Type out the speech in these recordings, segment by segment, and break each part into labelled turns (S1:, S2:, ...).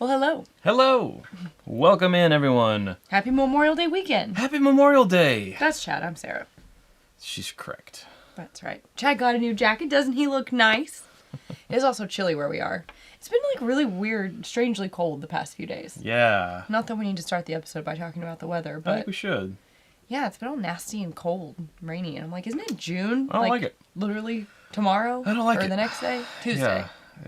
S1: Well, hello.
S2: Hello. Welcome in, everyone.
S1: Happy Memorial Day weekend.
S2: Happy Memorial Day.
S1: That's Chad. I'm Sarah.
S2: She's correct.
S1: That's right. Chad got a new jacket. Doesn't he look nice? It is also chilly where we are. It's been like really weird, strangely cold the past few days.
S2: Yeah.
S1: Not that we need to start the episode by talking about the weather, but
S2: I think we should.
S1: Yeah, it's been all nasty and cold and rainy. And I'm like, isn't it June?
S2: I don't like it.
S1: Literally tomorrow?
S2: I don't like it.
S1: Or the next day? Tuesday.
S2: Yeah.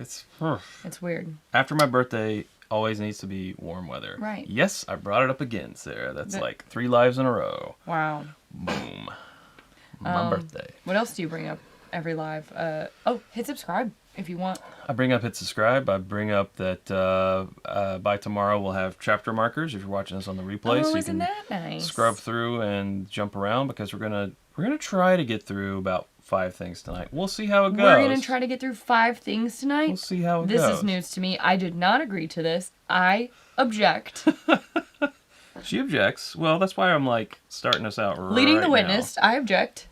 S2: It's
S1: weird.
S2: After my birthday, always needs to be warm weather.
S1: Right.
S2: Yes, I brought it up again, Sarah. That's like 3 lives in a row.
S1: Wow.
S2: Boom. My birthday.
S1: What else do you bring up every live? Hit subscribe if you want.
S2: I bring up hit subscribe. I bring up that by tomorrow we'll have chapter markers if you're watching this on the replay.
S1: Oh,
S2: so you
S1: isn't
S2: can
S1: that nice?
S2: scrub through and jump around because we're gonna try to get through about 5 things tonight. We'll see how it goes.
S1: We're going to try to get through 5 things tonight.
S2: We'll see how it
S1: goes.
S2: goes.
S1: This is news to me. I did not agree to this. I object.
S2: She objects. Well, that's why I'm like starting us out right
S1: Leading the witness,
S2: now.
S1: I object.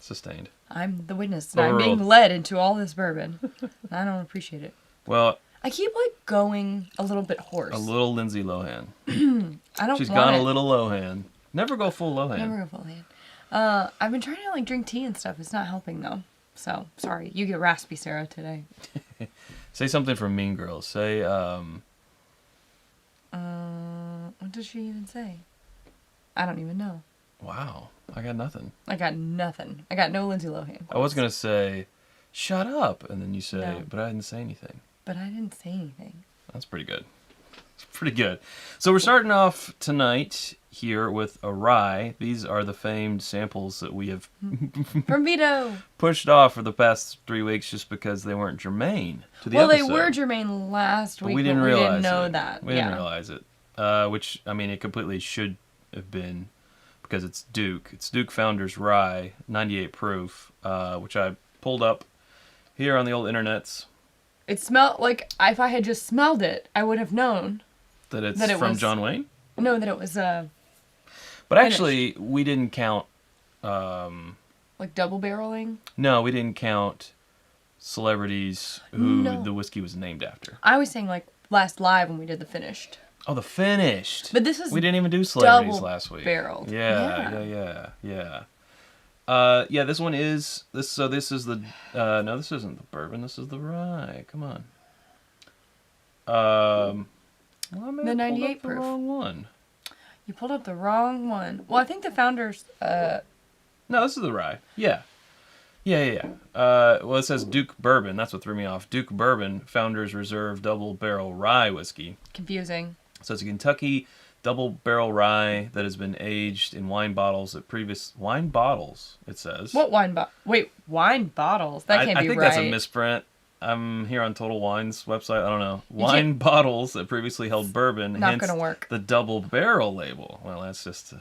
S2: Sustained.
S1: I'm the witness, and I'm
S2: Overruled.
S1: being led into all this bourbon. I don't appreciate it.
S2: Well,
S1: I keep like going a little bit hoarse.
S2: a little Lindsay Lohan.
S1: I don't
S2: She's
S1: want
S2: gone
S1: it.
S2: a little Lohan. Never go full Lohan.
S1: Never go full hand. I've been trying to like drink tea and stuff. It's not helping though. So, sorry. You get raspy, Sarah, today.
S2: Say something from Mean Girls. Say,
S1: what does she even say? I don't even know.
S2: wow, I got nothing.
S1: I got nothing. I got no Lindsay Lohan.
S2: I was going to say, shut up. And then you say,
S1: No.
S2: but I didn't say anything.
S1: But I didn't say anything.
S2: That's pretty good. It's pretty good. So we're starting off tonight here with a rye. These are the famed samples that we have
S1: From Vito.
S2: pushed off for the past 3 weeks just because they weren't germane to the
S1: Well,
S2: episode.
S1: they were germane last week,
S2: we didn't
S1: but we
S2: realize
S1: didn't know
S2: it.
S1: that.
S2: We didn't realize it. Which, I mean, it completely should have been because it's Duke. It's Duke Founders Rye, 98 proof, which I pulled up here on the old internets.
S1: It smelled like if I had just smelled it, I would have known
S2: That it's
S1: that it
S2: from
S1: was,
S2: John Wayne?
S1: No, that it was
S2: But actually, we didn't count...
S1: like double barreling.
S2: No, we didn't count celebrities who
S1: No.
S2: the whiskey was named after.
S1: I was saying like last live when we did the finished.
S2: Oh, the finished.
S1: But this is
S2: we didn't even do celebrities
S1: double
S2: last week.
S1: barreled.
S2: Yeah. Yeah, this one is this. So this is the no, this isn't the bourbon. This is the rye. Come on. Well, I may
S1: The
S2: have pulled
S1: 98
S2: up the
S1: proof.
S2: wrong one.
S1: You pulled up the wrong one. Well, I think the founders.
S2: No, this is the rye. Yeah. Well, it says Duke Bourbon. That's what threw me off. Duke Bourbon, Founders Reserve Double Barrel Rye Whiskey.
S1: Confusing.
S2: So it's a Kentucky double barrel rye that has been aged in wine bottles at previous wine bottles. It says.
S1: What wine bottle? Wait, wine bottles? That can't be right.
S2: I think that's a misprint. I'm here on Total Wine's website. I don't know. Wine bottles that previously held bourbon.
S1: Not
S2: hence
S1: gonna work.
S2: The double barrel label. Well, that's just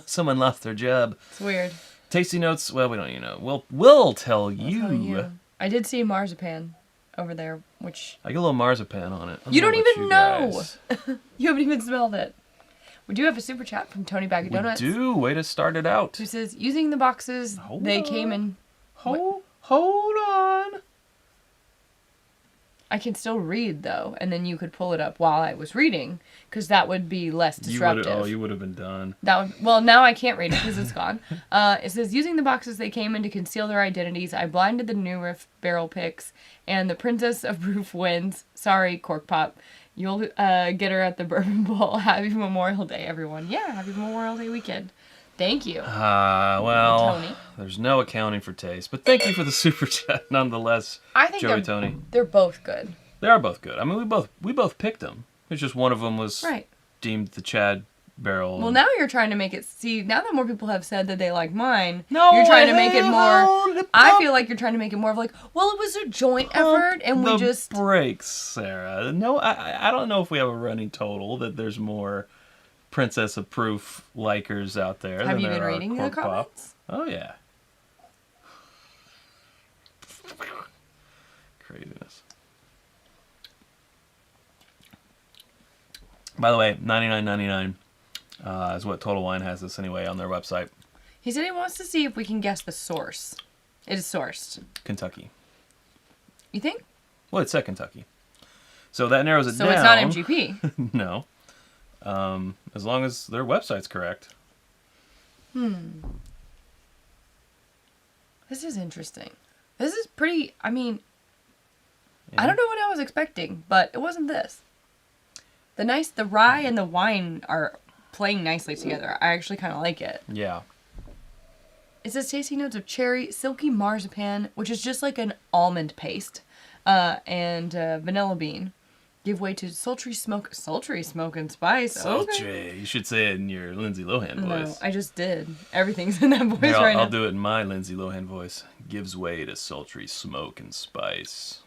S2: someone lost their job.
S1: It's weird.
S2: Tasty notes. Well, we don't even know. We'll tell you.
S1: I'll tell you. I did see marzipan over there, which
S2: I get a little marzipan on it.
S1: you don't even know.
S2: Guys.
S1: You haven't even smelled it. We do have a super chat from Tony Bag of
S2: We
S1: Donuts.
S2: do. Way to start it out.
S1: Who says, using the boxes they came in...
S2: Hold on.
S1: I can still read, though, and then you could pull it up while I was reading, because that would be less disruptive.
S2: You would have been done.
S1: Well, now I can't read it because it's gone. It says, using the boxes they came in to conceal their identities, I blinded the new riff barrel picks, and the Princess of Proof wins. Sorry, Cork Pop. You'll get her at the Bourbon Bowl. Happy Memorial Day, everyone. Yeah, happy Memorial Day weekend. Thank you.
S2: Well,
S1: Tony.
S2: There's no accounting for taste, but thank you for the super chat nonetheless,
S1: I think
S2: Joey Tony.
S1: They're both good.
S2: They are both good. I mean, we both picked them. It's just one of them was
S1: Right.
S2: deemed the Chad barrel.
S1: Well, now you're trying to make it... See, now that more people have said that they like mine,
S2: No,
S1: you're trying to make it more...
S2: hold
S1: I
S2: up.
S1: feel like you're trying to make it more of like, well, it was a joint effort, and we
S2: the
S1: just...
S2: breaks, Sarah. No, I don't know if we have a running total that there's more Princess of Proof likers out there.
S1: Have
S2: than
S1: you
S2: there
S1: been
S2: are
S1: reading the
S2: Cork Pop.
S1: comments?
S2: Oh yeah. Craziness. By the way, $99.99 is what Total Wine has this anyway on their website.
S1: He said he wants to see if we can guess the source. It is sourced.
S2: Kentucky.
S1: You think?
S2: Well, it said Kentucky. So that narrows it
S1: So
S2: down.
S1: it's not MGP.
S2: No. As long as their website's correct.
S1: This is interesting. This is pretty, I mean,
S2: Yeah.
S1: I don't know what I was expecting, but it wasn't this. The rye and the wine are playing nicely together. I actually kind of like it.
S2: Yeah.
S1: It says tasty notes of cherry, silky marzipan, which is just like an almond paste, and vanilla bean. Give way to sultry smoke and spice.
S2: Sultry.
S1: Okay.
S2: You should say it in your Lindsay Lohan
S1: No,
S2: voice.
S1: I just did. Everything's in that voice
S2: Here,
S1: right
S2: I'll
S1: now.
S2: do it in my Lindsay Lohan voice. Gives way to sultry smoke and spice.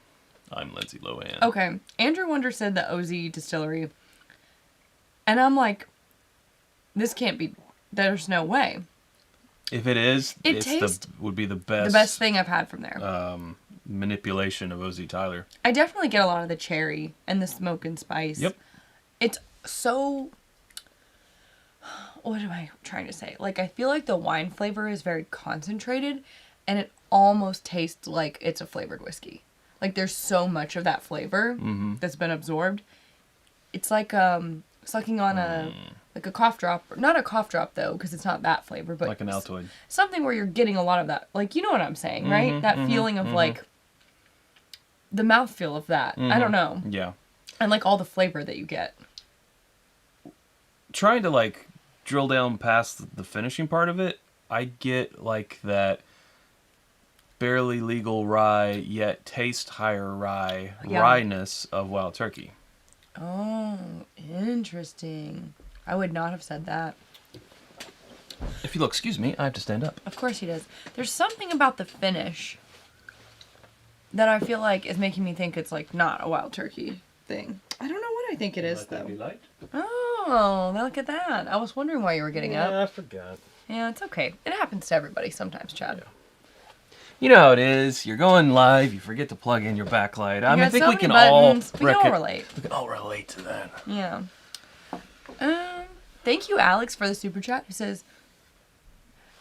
S2: I'm Lindsay Lohan.
S1: Okay. Andrew Wonder said the OZ Distillery. And I'm like, this can't be, there's no way.
S2: If it is,
S1: It
S2: would be the best.
S1: The best thing I've had from there.
S2: Manipulation of OZ Tyler.
S1: I definitely get a lot of the cherry and the smoke and spice.
S2: Yep.
S1: It's so... What am I trying to say? Like, I feel like the wine flavor is very concentrated, and it almost tastes like it's a flavored whiskey. Like, there's so much of that flavor that's been absorbed. It's like sucking on a cough drop. Not a cough drop, though, because it's not that flavor, but...
S2: Like an Altoid.
S1: Something where you're getting a lot of that. Like, you know what I'm saying, right? That feeling of, like... The mouthfeel of that. I don't know.
S2: Yeah.
S1: And, like, all the flavor that you get.
S2: Trying to, like, drill down past the finishing part of it, I get, like, that barely legal rye, yet taste higher rye, rye-ness of Wild Turkey.
S1: Oh, interesting. I would not have said that.
S2: If you'll excuse me, I have to stand up.
S1: Of course he does. There's something about the finish that I feel like is making me think it's, like, not a Wild Turkey thing. I don't know what I think it is, though. Oh, look at that. I was wondering why you were getting up.
S2: I forgot.
S1: Yeah, it's okay. It happens to everybody sometimes, Chad.
S2: Yeah. You know how it is. You're going live. You forget to plug in your backlight. I think we can all
S1: relate.
S2: We can all relate to that.
S1: Yeah. Thank you, Alex, for the super chat. Who says,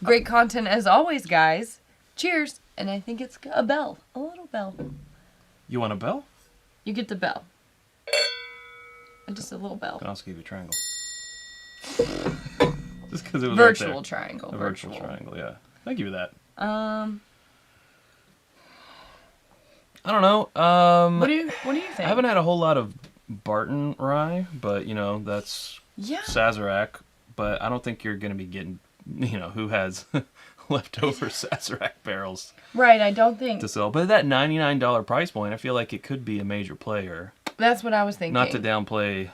S1: "Great content as always, guys. Cheers." And I think it's a bell, a little bell.
S2: You want a bell?
S1: You get the bell. Just a little bell.
S2: I can also give you a triangle. Just because it was
S1: virtual
S2: right there.
S1: triangle.
S2: A virtual triangle, yeah. Thank you for that.
S1: I
S2: don't know.
S1: What do you think?
S2: I haven't had a whole lot of Barton rye, but you know that's Sazerac. But I don't think you're gonna be getting, who has leftover Sazerac barrels.
S1: Right, I don't think
S2: to sell. But at that $99 price point, I feel like it could be a major player.
S1: That's what I was thinking.
S2: Not to downplay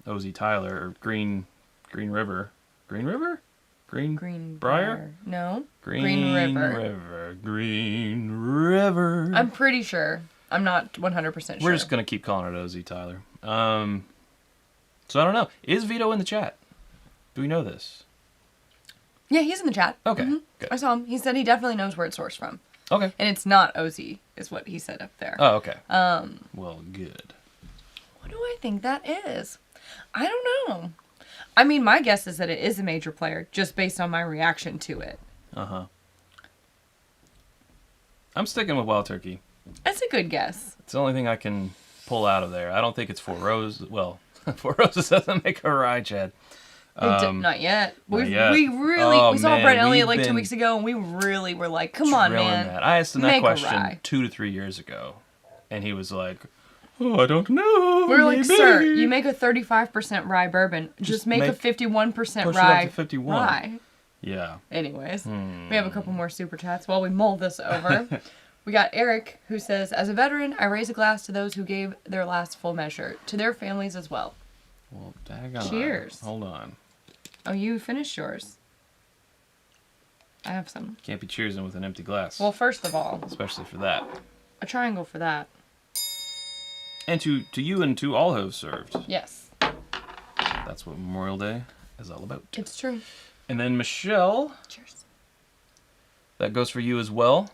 S2: OZ Tyler or Green River. Green River? Green Briar?
S1: No.
S2: Green River. Green River.
S1: I'm pretty sure. I'm not 100% sure.
S2: We're just going to keep calling it OZ Tyler. So I don't know. Is Vito in the chat? Do we know this?
S1: Yeah, he's in the chat.
S2: Okay. Good.
S1: I saw him. He said he definitely knows where it's sourced from.
S2: Okay.
S1: And it's not OZ, is what he said up there.
S2: Oh, okay. Well, good.
S1: What do I think that is? I don't know. I mean, my guess is that it is a major player, just based on my reaction to it.
S2: Uh-huh. I'm sticking with Wild Turkey.
S1: That's a good guess.
S2: It's the only thing I can pull out of there. I don't think it's Four Roses. Well, Four Roses doesn't make a rye, Chad.
S1: Not yet. We
S2: Oh,
S1: saw
S2: man,
S1: Brett Elliott like 2 weeks ago, and we really were like, come on, man.
S2: That. I asked him that
S1: Make a
S2: question
S1: rye.
S2: 2 to 3 years ago, and he was like, oh, I don't know.
S1: We were like, sir, you make a 35% rye bourbon. Just make a 51% rye.
S2: 51.
S1: Rye.
S2: Yeah.
S1: Anyways, we have a couple more super chats while we mull this over. We got Eric, who says, as a veteran, I raise a glass to those who gave their last full measure, to their families as well.
S2: Well, daggone.
S1: Cheers.
S2: Hold on.
S1: Oh, you finished yours. I have some.
S2: Can't be cheersing with an empty glass.
S1: Well, first of all,
S2: especially for that.
S1: A triangle for that.
S2: And to you and to all who have served.
S1: Yes.
S2: That's what Memorial Day is all about.
S1: It's true.
S2: And then Michelle.
S1: Cheers.
S2: That goes for you as well.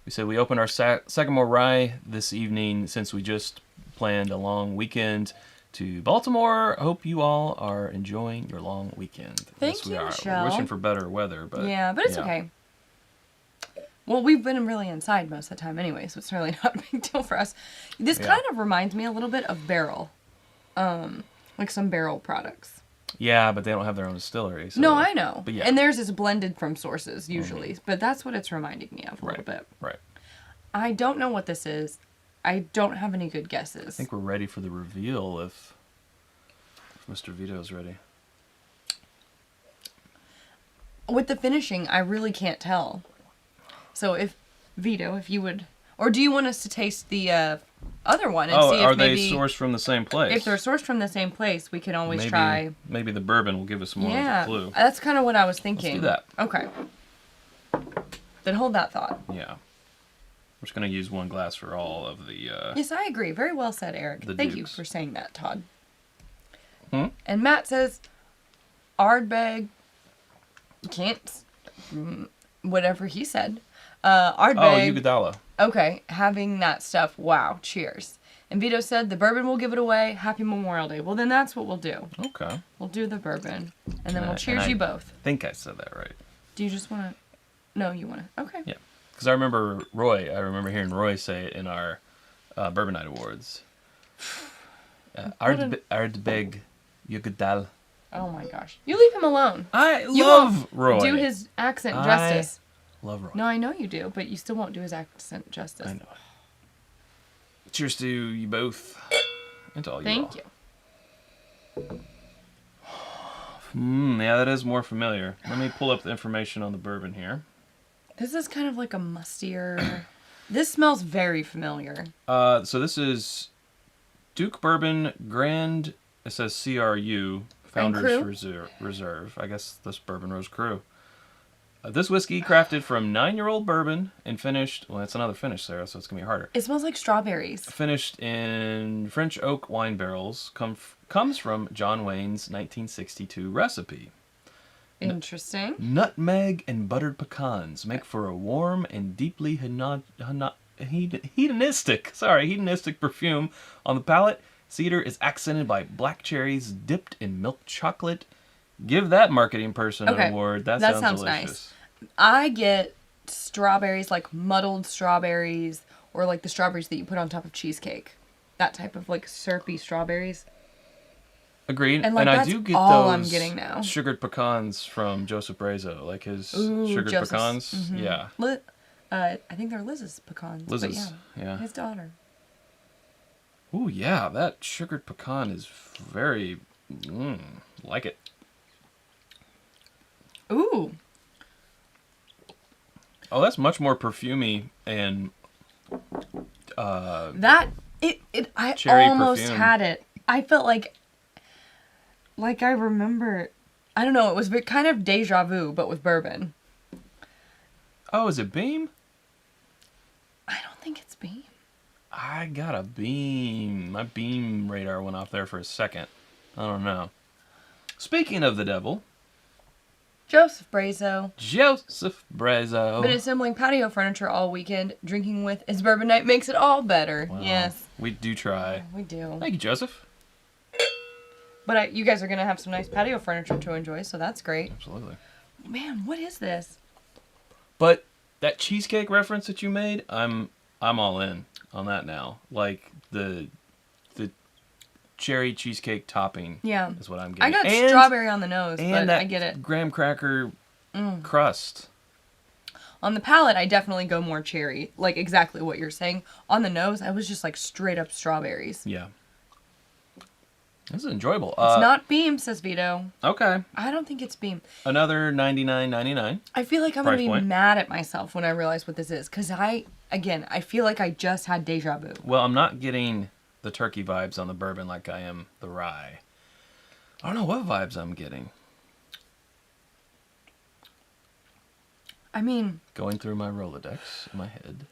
S2: We said we opened our Sagamore Rye this evening since we just planned a long weekend to Baltimore. Hope you all are enjoying your long weekend.
S1: Thank you, Michelle.
S2: We're wishing for better weather, but
S1: yeah, but it's okay. Well, we've been really inside most of the time anyway, so it's really not a big deal for us. This kind of reminds me a little bit of barrel. Like some barrel products.
S2: Yeah, but they don't have their own distillery. So
S1: no, I know.
S2: But yeah.
S1: And theirs is blended from sources, usually. But that's what it's reminding me of a little bit.
S2: Right.
S1: I don't know what this is. I don't have any good guesses.
S2: I think we're ready for the reveal if Mr. Vito's ready.
S1: With the finishing, I really can't tell. So if you would... Or do you want us to taste the other one and see if
S2: are
S1: maybe...
S2: they sourced from the same place?
S1: If they're sourced from the same place, we can always try...
S2: Maybe the bourbon will give us more of a clue.
S1: That's kind of what I was thinking.
S2: Let's do that.
S1: Okay. Then hold that thought.
S2: Yeah. We're just going to use one glass for all of the...
S1: Yes, I agree. Very well said, Eric. Thank you for saying that, Todd. And Matt says, Ardbeg... Can't... Whatever he said. Ardbeg...
S2: Oh, Ugadala.
S1: Okay, having that stuff. Wow, cheers. And Vito said, the bourbon will give it away. Happy Memorial Day. Well, then that's what we'll do.
S2: Okay.
S1: We'll do the bourbon. And then we'll cheers you both.
S2: I think I said that right.
S1: Do you just want to... No, you want to... Okay.
S2: Yeah. Because I remember hearing Roy say it in our Bourbon Night Awards. Ardbeg Ugadal.
S1: Oh my gosh. You leave him alone.
S2: I love Roy.
S1: Do his accent justice.
S2: Love Roy.
S1: No, I know you do, but you still won't do his accent justice.
S2: I know. Cheers to you both. And to all you all.
S1: Thank you.
S2: Yeah, that is more familiar. Let me pull up the information on the bourbon here.
S1: This is kind of like a mustier... This smells very familiar.
S2: So this is Duke Bourbon Grand... It says CRU, Founders Reserve. I guess this Bourbon Rose Cru. This whiskey, crafted from 9-year-old bourbon and finished... Well, it's another finish, Sarah, so it's going to be harder.
S1: It smells like strawberries.
S2: Finished in French oak wine barrels. Comes from John Wayne's 1962 recipe.
S1: Interesting.
S2: Nutmeg and buttered pecans make for a warm and deeply hedonistic perfume on the palate. Cedar is accented by black cherries dipped in milk chocolate. Give that marketing person an award. That sounds delicious.
S1: Nice. I get strawberries, like muddled strawberries, or like the strawberries that you put on top of cheesecake. That type of like syrupy strawberries.
S2: Agreed.
S1: And
S2: I do get
S1: all
S2: those
S1: I'm getting now.
S2: Sugared pecans from Joseph Brazo, like his sugared pecans. Mm-hmm. Yeah.
S1: I think they're Liz's pecans.
S2: Liz's, yeah.
S1: His daughter.
S2: Ooh, yeah, that sugared pecan is very, like it.
S1: Ooh.
S2: Oh, that's much more perfumey and
S1: I almost
S2: perfume.
S1: had it. I felt like I remember, I don't know, it was kind of deja vu, but with bourbon.
S2: Oh, is it Beam?
S1: I don't think it's Beam.
S2: I got a Beam. My Beam radar went off there for a second. I don't know. Speaking of the devil.
S1: Joseph Brazo.
S2: Been
S1: assembling patio furniture all weekend. Drinking with his bourbon night makes it all better.
S2: Wow.
S1: Yes.
S2: We do try.
S1: We do.
S2: Thank you, Joseph.
S1: But you guys are going to have some nice patio furniture to enjoy, so that's great.
S2: Absolutely.
S1: Man, what is this?
S2: But that cheesecake reference that you made, I'm all in on that now. Like the cherry cheesecake topping is what I'm getting.
S1: I got strawberry on the nose, but
S2: that
S1: I get it.
S2: Graham cracker crust.
S1: On the palate, I definitely go more cherry. Like exactly what you're saying. On the nose, I was just like straight up strawberries.
S2: Yeah. This is enjoyable.
S1: It's not Beam, says Vito.
S2: Okay.
S1: I don't think it's Beam.
S2: Another $99.99.
S1: I feel like I'm going to be mad at myself when I realize what this is. Because I feel like I just had deja vu.
S2: Well, I'm not getting the turkey vibes on the bourbon like I am the rye. I don't know what vibes I'm getting.
S1: I mean...
S2: Going through my Rolodex in my head.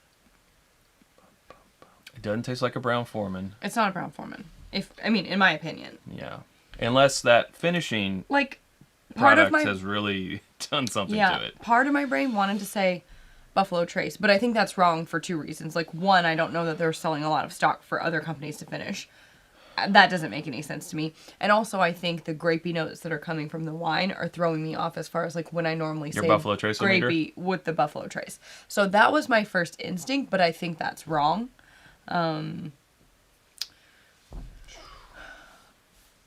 S2: It doesn't taste like a Brown-Forman.
S1: It's not a Brown-Forman. In my opinion.
S2: Yeah. Unless that finishing product has really done something to it.
S1: Part of my brain wanted to say Buffalo Trace, but I think that's wrong for two reasons. Like, one, I don't know that they're selling a lot of stock for other companies to finish. that doesn't make any sense to me. And also, I think the grapey notes that are coming from the wine are throwing me off as far as like when I normally say
S2: Buffalo Trace
S1: grapey with the Buffalo Trace. So that was my first instinct, but I think that's wrong.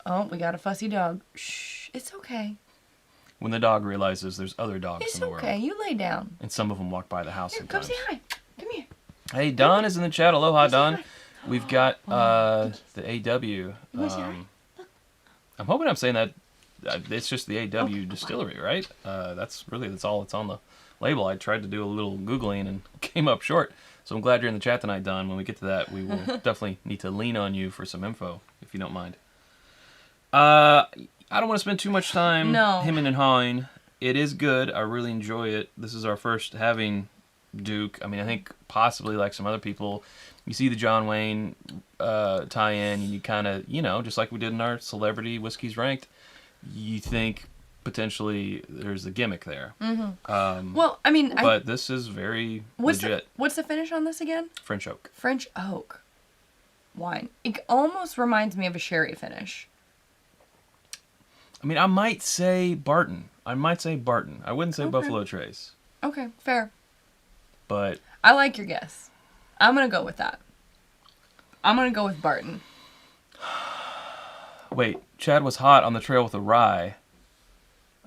S1: Oh, we got a fussy dog. Shh, it's okay.
S2: When the dog realizes there's other dogs in the world.
S1: It's okay. You lay down.
S2: And some of them walk by the house
S1: Here,
S2: sometimes.
S1: come say hi. Come here.
S2: Hey, Don is in the chat. Aloha, Don.
S1: hi.
S2: We've got the AW. I'm hoping I'm saying that. It's just the AW Distillery, right? That's all that's on the label. I tried to do a little Googling and came up short. So I'm glad you're in the chat tonight, Don. When we get to that, we will definitely need to lean on you for some info, if you don't mind. I don't want to spend too much time hemming and hawing. It is good. I really enjoy it. This is our first having Duke. I mean, I think possibly like some other people, you see the John Wayne tie-in, and you kind of, just like we did in our Celebrity Whiskeys Ranked, you think potentially there's a gimmick there.
S1: Mm-hmm. Well, I mean...
S2: But this is very legit.
S1: What's the finish on this again?
S2: French oak.
S1: French oak wine. It almost reminds me of a sherry finish.
S2: I mean, I might say Barton. I wouldn't say Buffalo Trace.
S1: Okay, fair.
S2: But...
S1: I like your guess. I'm going to go with that. I'm going to go with Barton.
S2: Wait, Chad was hot on the trail with a rye.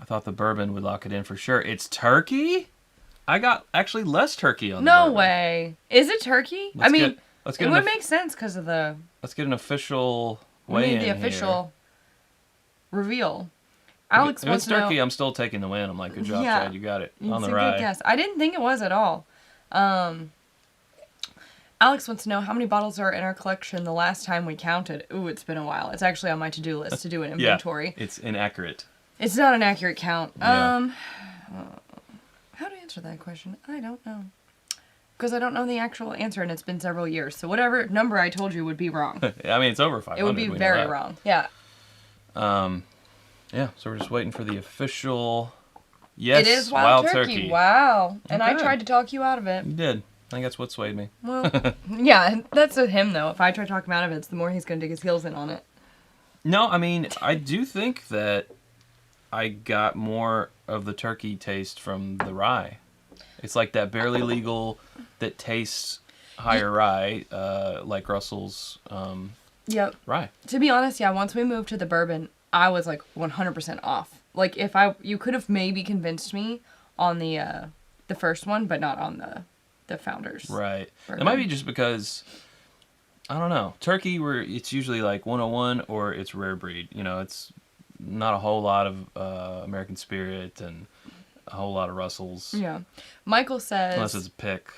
S2: I thought the bourbon would lock it in for sure. It's turkey? I got actually less turkey on the bourbon.
S1: No way. Is it turkey? It would make sense because of the...
S2: Let's get an official weigh-in
S1: the official reveal.
S2: Alex wants to know... If it's turkey, I'm still taking the win. I'm like, good job, Chad. You got it. On the rye. Good guess.
S1: I didn't think it was at all. Alex wants to know how many bottles are in our collection the last time we counted. Ooh, it's been a while. It's actually on my to-do list to do an inventory.
S2: Yeah, it's inaccurate.
S1: It's not an accurate count.
S2: Yeah.
S1: How to answer that question? I don't know. Because I don't know the actual answer, and it's been several years. So whatever number I told you would be wrong.
S2: I mean, it's over 500.
S1: It would be very wrong. Yeah.
S2: Yeah, so we're just waiting for the official... Yes,
S1: it is wild turkey. Wow. And I tried to talk you out of it.
S2: You did. I think that's what swayed me.
S1: Well, yeah, that's with him, though. If I try to talk him out of it, it's the more he's going to dig his heels in on it.
S2: No, I mean, I do think that I got more of the turkey taste from the rye. It's like that barely legal that tastes higher rye, like Russell's rye. To
S1: be honest, yeah, once we moved to the bourbon, I was like 100% off. Like, you could have maybe convinced me on the first one, but not on the Founders.
S2: Right. Bourbon. It might be just because, I don't know, turkey, where it's usually like 101 or it's rare breed. It's not a whole lot of American Spirit and a whole lot of Russell's.
S1: Yeah. Michael says...
S2: Unless it's a pick.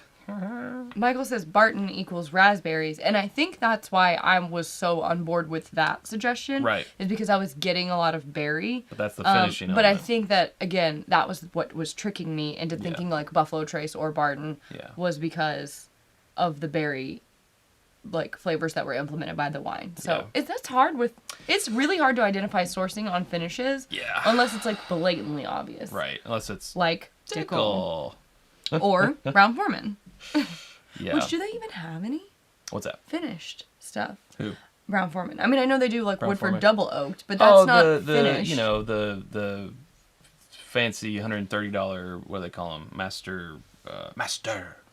S1: Michael says Barton equals raspberries, and I think that's why I was so on board with that suggestion.
S2: Right.
S1: Is because I was getting a lot of berry.
S2: But that's the finishing
S1: But I think that, again, that was what was tricking me into thinking like Buffalo Trace or Barton was because of the berry like flavors that were implemented by the wine. So it's really hard to identify sourcing on finishes.
S2: Yeah.
S1: Unless it's like blatantly obvious.
S2: Right. Unless it's
S1: like Dickel. Or Brown-Forman.
S2: Yeah.
S1: Which, do they even have any?
S2: What's that?
S1: Finished stuff.
S2: Who?
S1: Brown-Forman. I mean, I know they do like Woodford double oaked, but that's not finished.
S2: The fancy $130, what do they call them? Master.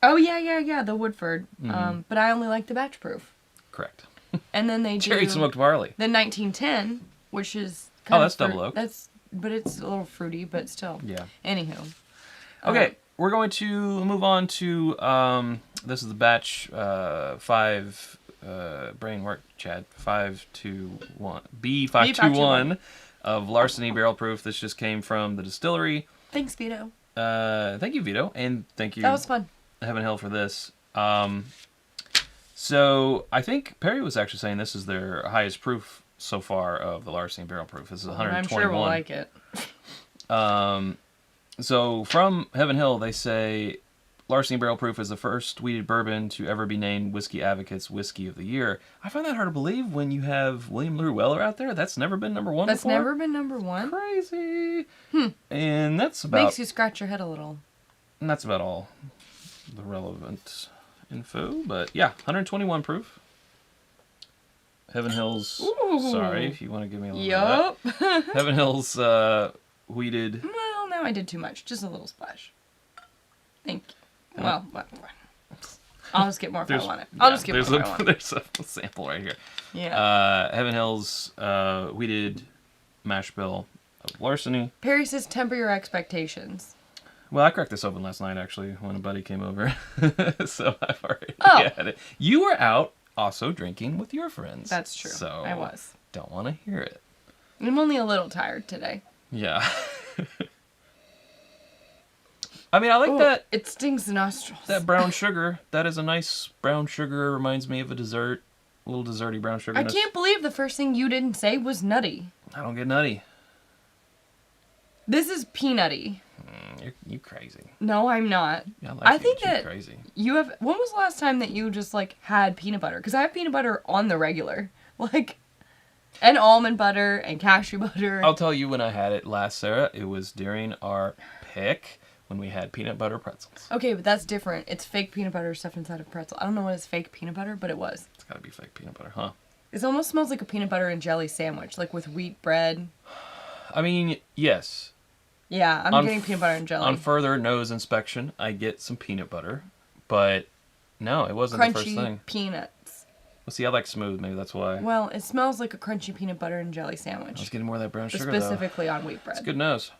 S1: Oh yeah, the Woodford. Mm-hmm. But I only like the batch proof.
S2: Correct.
S1: And then they do
S2: cherry smoked barley.
S1: The 1910, which is kind
S2: that's double oak.
S1: But it's a little fruity, but still.
S2: Yeah.
S1: Anywho.
S2: Okay. We're going to move on to, this is the batch 5, brain work, Chad, 521, B521 of Larceny Barrel Proof. This just came from the distillery.
S1: Thanks, Vito.
S2: Thank you, Vito, and thank you.
S1: That was fun.
S2: Heaven Hill for this. So I think Perry was actually saying this is their highest proof so far of the Larceny Barrel Proof. This is 121.
S1: I'm sure we'll like it.
S2: So from Heaven Hill, they say Larceny Barrel Proof is the first wheated bourbon to ever be named Whiskey Advocate's Whiskey of the Year. I find that hard to believe when you have William LaRue Weller out there. That's never been number one before.
S1: That's never been number one?
S2: Crazy. And that's about...
S1: Makes you scratch your head a little.
S2: And that's about all the relevant info. But yeah, 121 proof. Heaven Hills.
S1: Ooh.
S2: Sorry, if you want to give me a little bit of that. Heaven Hills wheated.
S1: Well, now I did too much. Just a little splash. Thank you. Well, I'll just get more if I want it. I'll just get more if I want it.
S2: There's a sample right here.
S1: Yeah.
S2: Heaven Hills wheated mash bill of Larceny.
S1: Perry says temper your expectations.
S2: Well, I cracked this open last night, actually, when a buddy came over. So I've already had it. You were out also drinking with your friends.
S1: That's true.
S2: So
S1: I was.
S2: Don't want to hear it.
S1: I'm only a little tired today.
S2: Yeah. I mean, I like that.
S1: It stings the nostrils.
S2: That brown sugar. That is a nice brown sugar. Reminds me of a dessert. A little desserty brown sugar.
S1: I can't believe the first thing you didn't say was nutty.
S2: I don't get nutty.
S1: This is peanutty.
S2: You crazy.
S1: No, I'm not.
S2: Yeah,
S1: I think that
S2: crazy.
S1: You have. When was the last time that you just like had peanut butter? Because I have peanut butter on the regular, like, and almond butter and cashew butter.
S2: I'll tell you when I had it last, Sarah. It was during our pick when we had peanut butter pretzels.
S1: Okay, but that's different. It's fake peanut butter stuffed inside of pretzel. I don't know what is fake peanut butter, but it was.
S2: It's gotta be fake peanut butter, huh?
S1: It almost smells like a peanut butter and jelly sandwich, like with wheat bread.
S2: I mean, yes.
S1: Yeah, I'm getting peanut butter and jelly.
S2: On further nose inspection, I get some peanut butter, but no, it wasn't the first thing.
S1: Crunchy peanuts.
S2: Well, see, I like smooth. Maybe that's why.
S1: Well, it smells like a crunchy peanut butter and jelly sandwich.
S2: I was getting more of that brown sugar,
S1: specifically on wheat bread.
S2: It's good nose.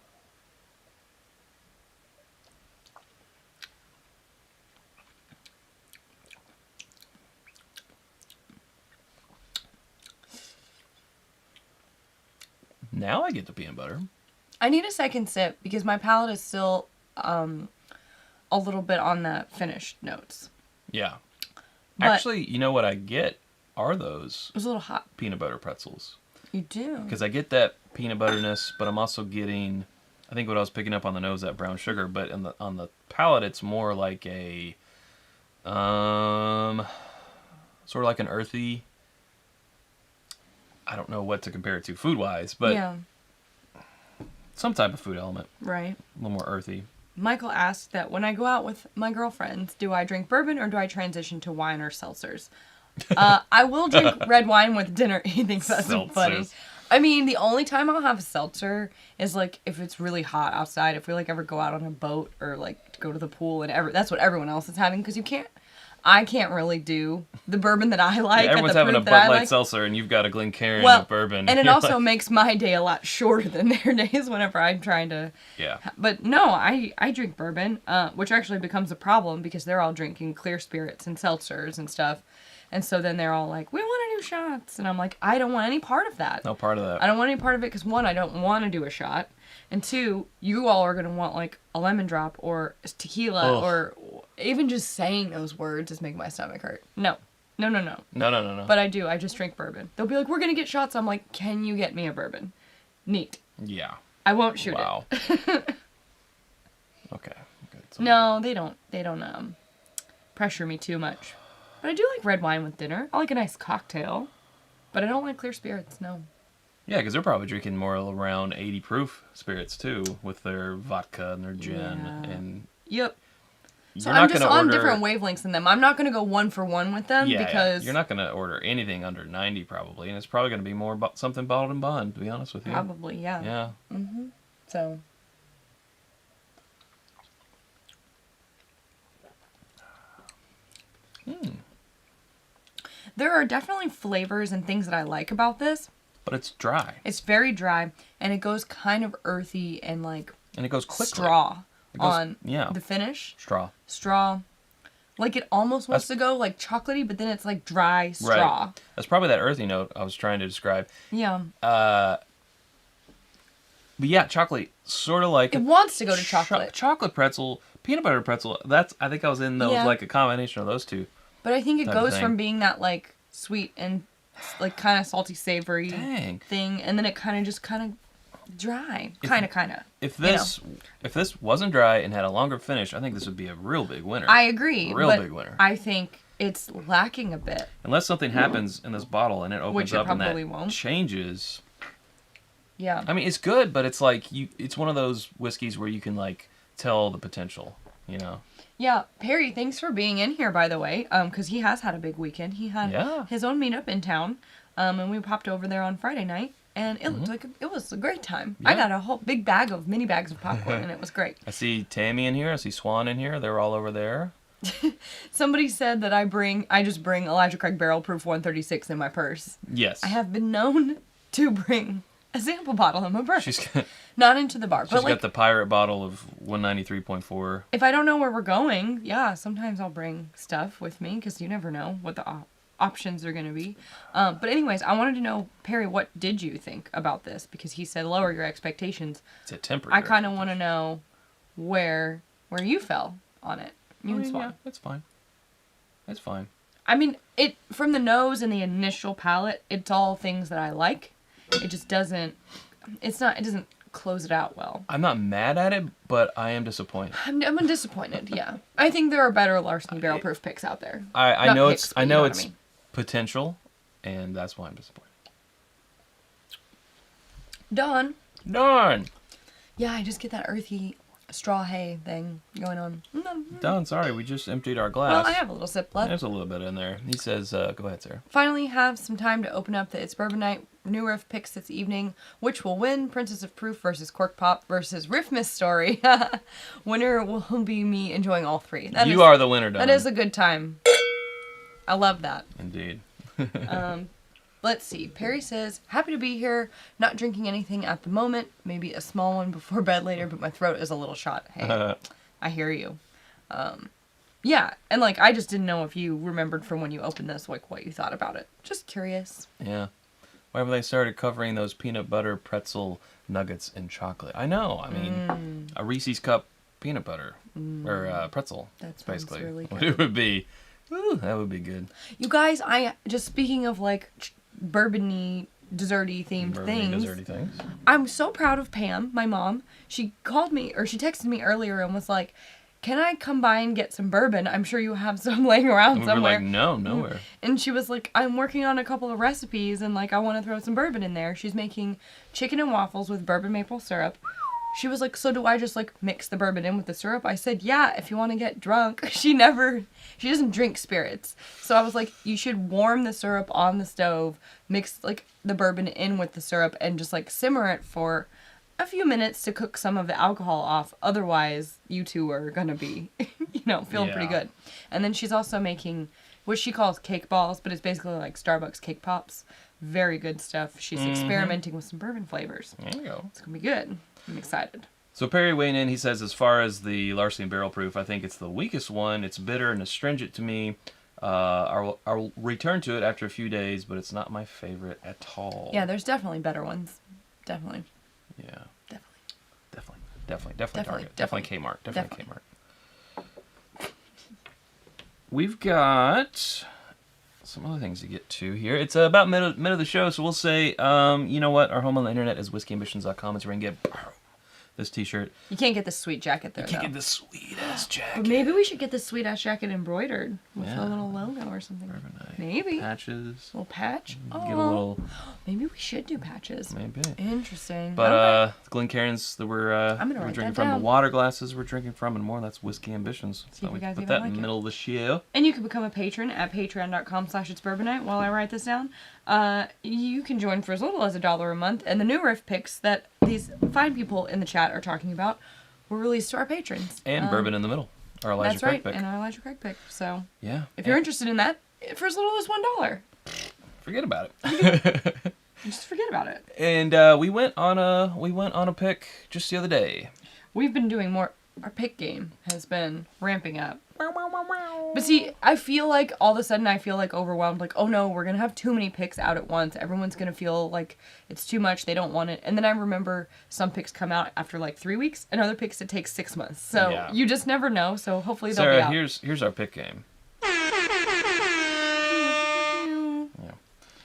S2: Now I get the peanut butter.
S1: I need a second sip because my palate is still a little bit on the finished notes.
S2: Yeah.
S1: But
S2: actually, you know what I get are those
S1: it was a little hot.
S2: Peanut butter pretzels.
S1: You do.
S2: Because I get that peanut butterness, but I'm also getting, I think what I was picking up on the nose, that brown sugar, but on the palate, it's more like a, sort of like an earthy, I don't know what to compare it to food-wise, but
S1: yeah.
S2: Some type of food element.
S1: Right.
S2: A little more earthy.
S1: Michael asked that when I go out with my girlfriends, do I drink bourbon or do I transition to wine or seltzers? I will drink red wine with dinner. He thinks that's so funny. I mean, the only time I'll have a seltzer is like if it's really hot outside. If we like ever go out on a boat or like go to the pool and that's what everyone else is having because I can't really do the bourbon that I like.
S2: Yeah, everyone's having a Bud Light seltzer, and you've got a Glencairn of bourbon.
S1: And it also makes my day a lot shorter than their days whenever I'm trying to...
S2: Yeah.
S1: But no, I drink bourbon, which actually becomes a problem because they're all drinking clear spirits and seltzers and stuff. And so then they're all like, we want to do shots. And I'm like, I don't want any part of that.
S2: No part of that.
S1: I don't want any part of it because, one, I don't want to do a shot. And two, you all are going to want like a lemon drop or tequila or even just saying those words is making my stomach hurt. No. No. But I do. I just drink bourbon. They'll be like, we're going to get shots. I'm like, can you get me a bourbon? Neat.
S2: Yeah.
S1: I won't shoot it.
S2: Okay. Good.
S1: No, they don't pressure me too much. But I do like red wine with dinner. I like a nice cocktail. But I don't like clear spirits, no.
S2: Yeah, because they're probably drinking more around 80 proof spirits too, with their vodka and their gin and.
S1: Yep. So I'm just on different wavelengths than them. I'm not going to go 1 for 1 with them because
S2: you're not going to order anything under 90 probably, and it's probably going to be more something bottled in bond. To be honest with you.
S1: Probably, yeah.
S2: Yeah.
S1: Mhm. So. There are definitely flavors and things that I like about this.
S2: But it's dry.
S1: It's very dry, and it goes kind of earthy and like.
S2: And it goes quickly.
S1: Straw on the finish. Straw. Like it almost wants to go like chocolatey, but then it's like dry straw.
S2: Right. That's probably that earthy note I was trying to describe.
S1: Yeah.
S2: But yeah, chocolate. Sort of like
S1: it wants to go to chocolate.
S2: Chocolate pretzel, peanut butter pretzel. I think I was in those like a combination of those two.
S1: But I think it goes from being that like sweet and like kind of salty savory thing, and then it kind of dry. Kind of.
S2: If this wasn't dry and had a longer finish, I think this would be a real big winner.
S1: I agree.
S2: Big winner.
S1: I think it's lacking a bit.
S2: Unless something happens in this bottle and it opens up and that
S1: won't.
S2: Changes.
S1: Yeah.
S2: I mean, it's good, but it's like it's one of those whiskeys where you can like tell the potential, you know.
S1: Yeah, Perry, thanks for being in here, by the way, because he has had a big weekend. He had his own meetup in town. And we popped over there on Friday night, and it looked like it was a great time. Yeah. I got a whole big mini bags of popcorn, and it was great.
S2: I see Tammy in here. I see Swan in here. They're all over there.
S1: Somebody said that I just bring Elijah Craig Barrel Proof 136 in my purse.
S2: Yes.
S1: I have been known to bring a sample bottle in my purse. Not into the bar.
S2: She's got the pirate bottle of 193.4.
S1: If I don't know where we're going, yeah, sometimes I'll bring stuff with me because you never know what the options are going to be. But anyways, I wanted to know, Perry, what did you think about this? Because he said lower your expectations.
S2: It's a temper.
S1: I kind of want to know where you fell on it.
S2: Yeah, it's fine. It's fine.
S1: I mean, from the nose and the initial palate, it's all things that I like. It just doesn't. It doesn't close it out well.
S2: I'm not mad at it, but I am disappointed.
S1: I'm disappointed. Yeah, I think there are better Larceny Barrel Proof picks out there.
S2: I know it's potential, and that's why I'm disappointed.
S1: Dawn. Yeah, I just get that earthy straw hay thing going on.
S2: Dawn, sorry, we just emptied our glass.
S1: Well, I have a little sip left.
S2: There's a little bit in there. He says, go ahead, Sarah.
S1: Finally have some time to open up the It's Bourbon Night New Riff picks this evening. Which will win? Princess of Proof versus Cork Pop versus Riff Miss Story. Winner will be me enjoying all three.
S2: You are the winner, Dawn.
S1: That is a good time. I love that.
S2: Indeed.
S1: Let's see. Perry says, happy to be here. Not drinking anything at the moment. Maybe a small one before bed later, but my throat is a little shot. Hey, I hear you. Yeah, and I just didn't know if you remembered from when you opened this, what you thought about it. Just curious.
S2: Yeah. Why have they started covering those peanut butter pretzel nuggets in chocolate? I know. I mean, a Reese's Cup peanut butter or pretzel. That's basically really good. What it would be. Ooh, that would be good.
S1: You guys, speaking of bourbon-y, desserty themed things. I'm so proud of Pam, my mom. She called me, or she texted me earlier and was like, can I come by and get some bourbon? I'm sure you have some laying around somewhere.
S2: We were like, no, nowhere.
S1: And she was like, I'm working on a couple of recipes and I want to throw some bourbon in there. She's making chicken and waffles with bourbon maple syrup. She was like, so do I just mix the bourbon in with the syrup? I said, yeah, if you want to get drunk. She doesn't drink spirits. So I was like, you should warm the syrup on the stove, mix the bourbon in with the syrup and just simmer it for a few minutes to cook some of the alcohol off. Otherwise, you two are going to be, feeling pretty good. And then she's also making what she calls cake balls, but it's basically like Starbucks cake pops. Very good stuff. She's experimenting with some bourbon flavors.
S2: There you go.
S1: It's going to be good. I'm excited.
S2: So Perry weighing in, he says, as far as the Larceny Barrel Proof, I think it's the weakest one. It's bitter and astringent to me. I'll return to it after a few days, but it's not my favorite at all.
S1: Yeah, there's definitely better ones. Definitely.
S2: Yeah. Definitely Target. Definitely Kmart. Definitely Kmart. We've got some other things to get to here. It's about mid of the show, so we'll say, you know what? Our home on the internet is whiskyambitions.com. It's where you can get this t-shirt.
S1: You can't get this sweet jacket there,
S2: You can't get this sweet-ass jacket.
S1: But maybe we should get this sweet-ass jacket embroidered with a little logo or something. Maybe.
S2: Patches.
S1: A little patch.
S2: Get a little...
S1: Maybe we should do patches.
S2: Maybe.
S1: Interesting.
S2: But the Glencairns that we're drinking from,
S1: down.
S2: the water glasses we're drinking from, and more, that's Whiskey Ambitions.
S1: See if you guys
S2: put
S1: even
S2: that
S1: like
S2: in the
S1: it.
S2: middle of the show.
S1: And you can become a patron at patreon.com/itsbourbonnight while I write this down. You can join for as little as $1 a month, and the new riff picks that these fine people in the chat are talking about were released to our patrons.
S2: And Bourbon in the Middle, our Elijah Craig pick.
S1: And our Elijah Craig pick. So
S2: yeah,
S1: if you're interested in that, for as little as $1.
S2: Forget about it.
S1: Just forget about it.
S2: And we went on a pick just the other day.
S1: We've been doing more. Our pick game has been ramping up. But see, I feel like all of a sudden overwhelmed. Like, oh no, we're going to have too many picks out at once. Everyone's going to feel like it's too much. They don't want it. And then I remember some picks come out after 3 weeks and other picks it takes 6 months. So you just never know. So hopefully they'll be out.
S2: Here's our pick game.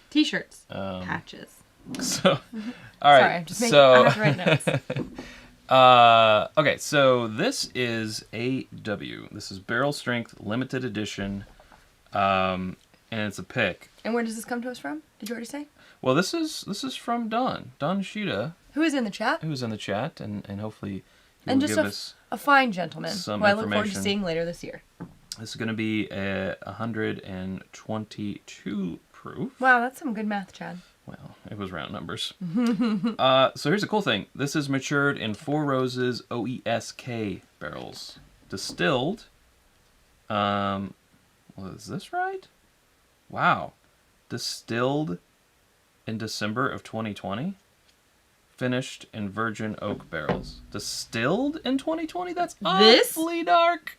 S1: T-shirts. Patches.
S2: So, all right.
S1: Sorry, I have to write notes.
S2: Okay, so this is AW. This is Barrel Strength Limited Edition, and it's a pick.
S1: And where does this come to us from? Did you already say?
S2: Well, this is from Don Shida,
S1: who is in the chat.
S2: And hopefully
S1: he will give us a fine gentleman who I look forward to seeing later this year.
S2: This is going to be a 122 proof.
S1: Wow, that's some good math, Chad.
S2: Well, it was round numbers. So here's a cool thing. This is matured in Four Roses OESK barrels. Distilled. Well, is this right? Wow. Distilled in December of 2020. Finished in virgin oak barrels. Distilled in 2020? That's awfully dark.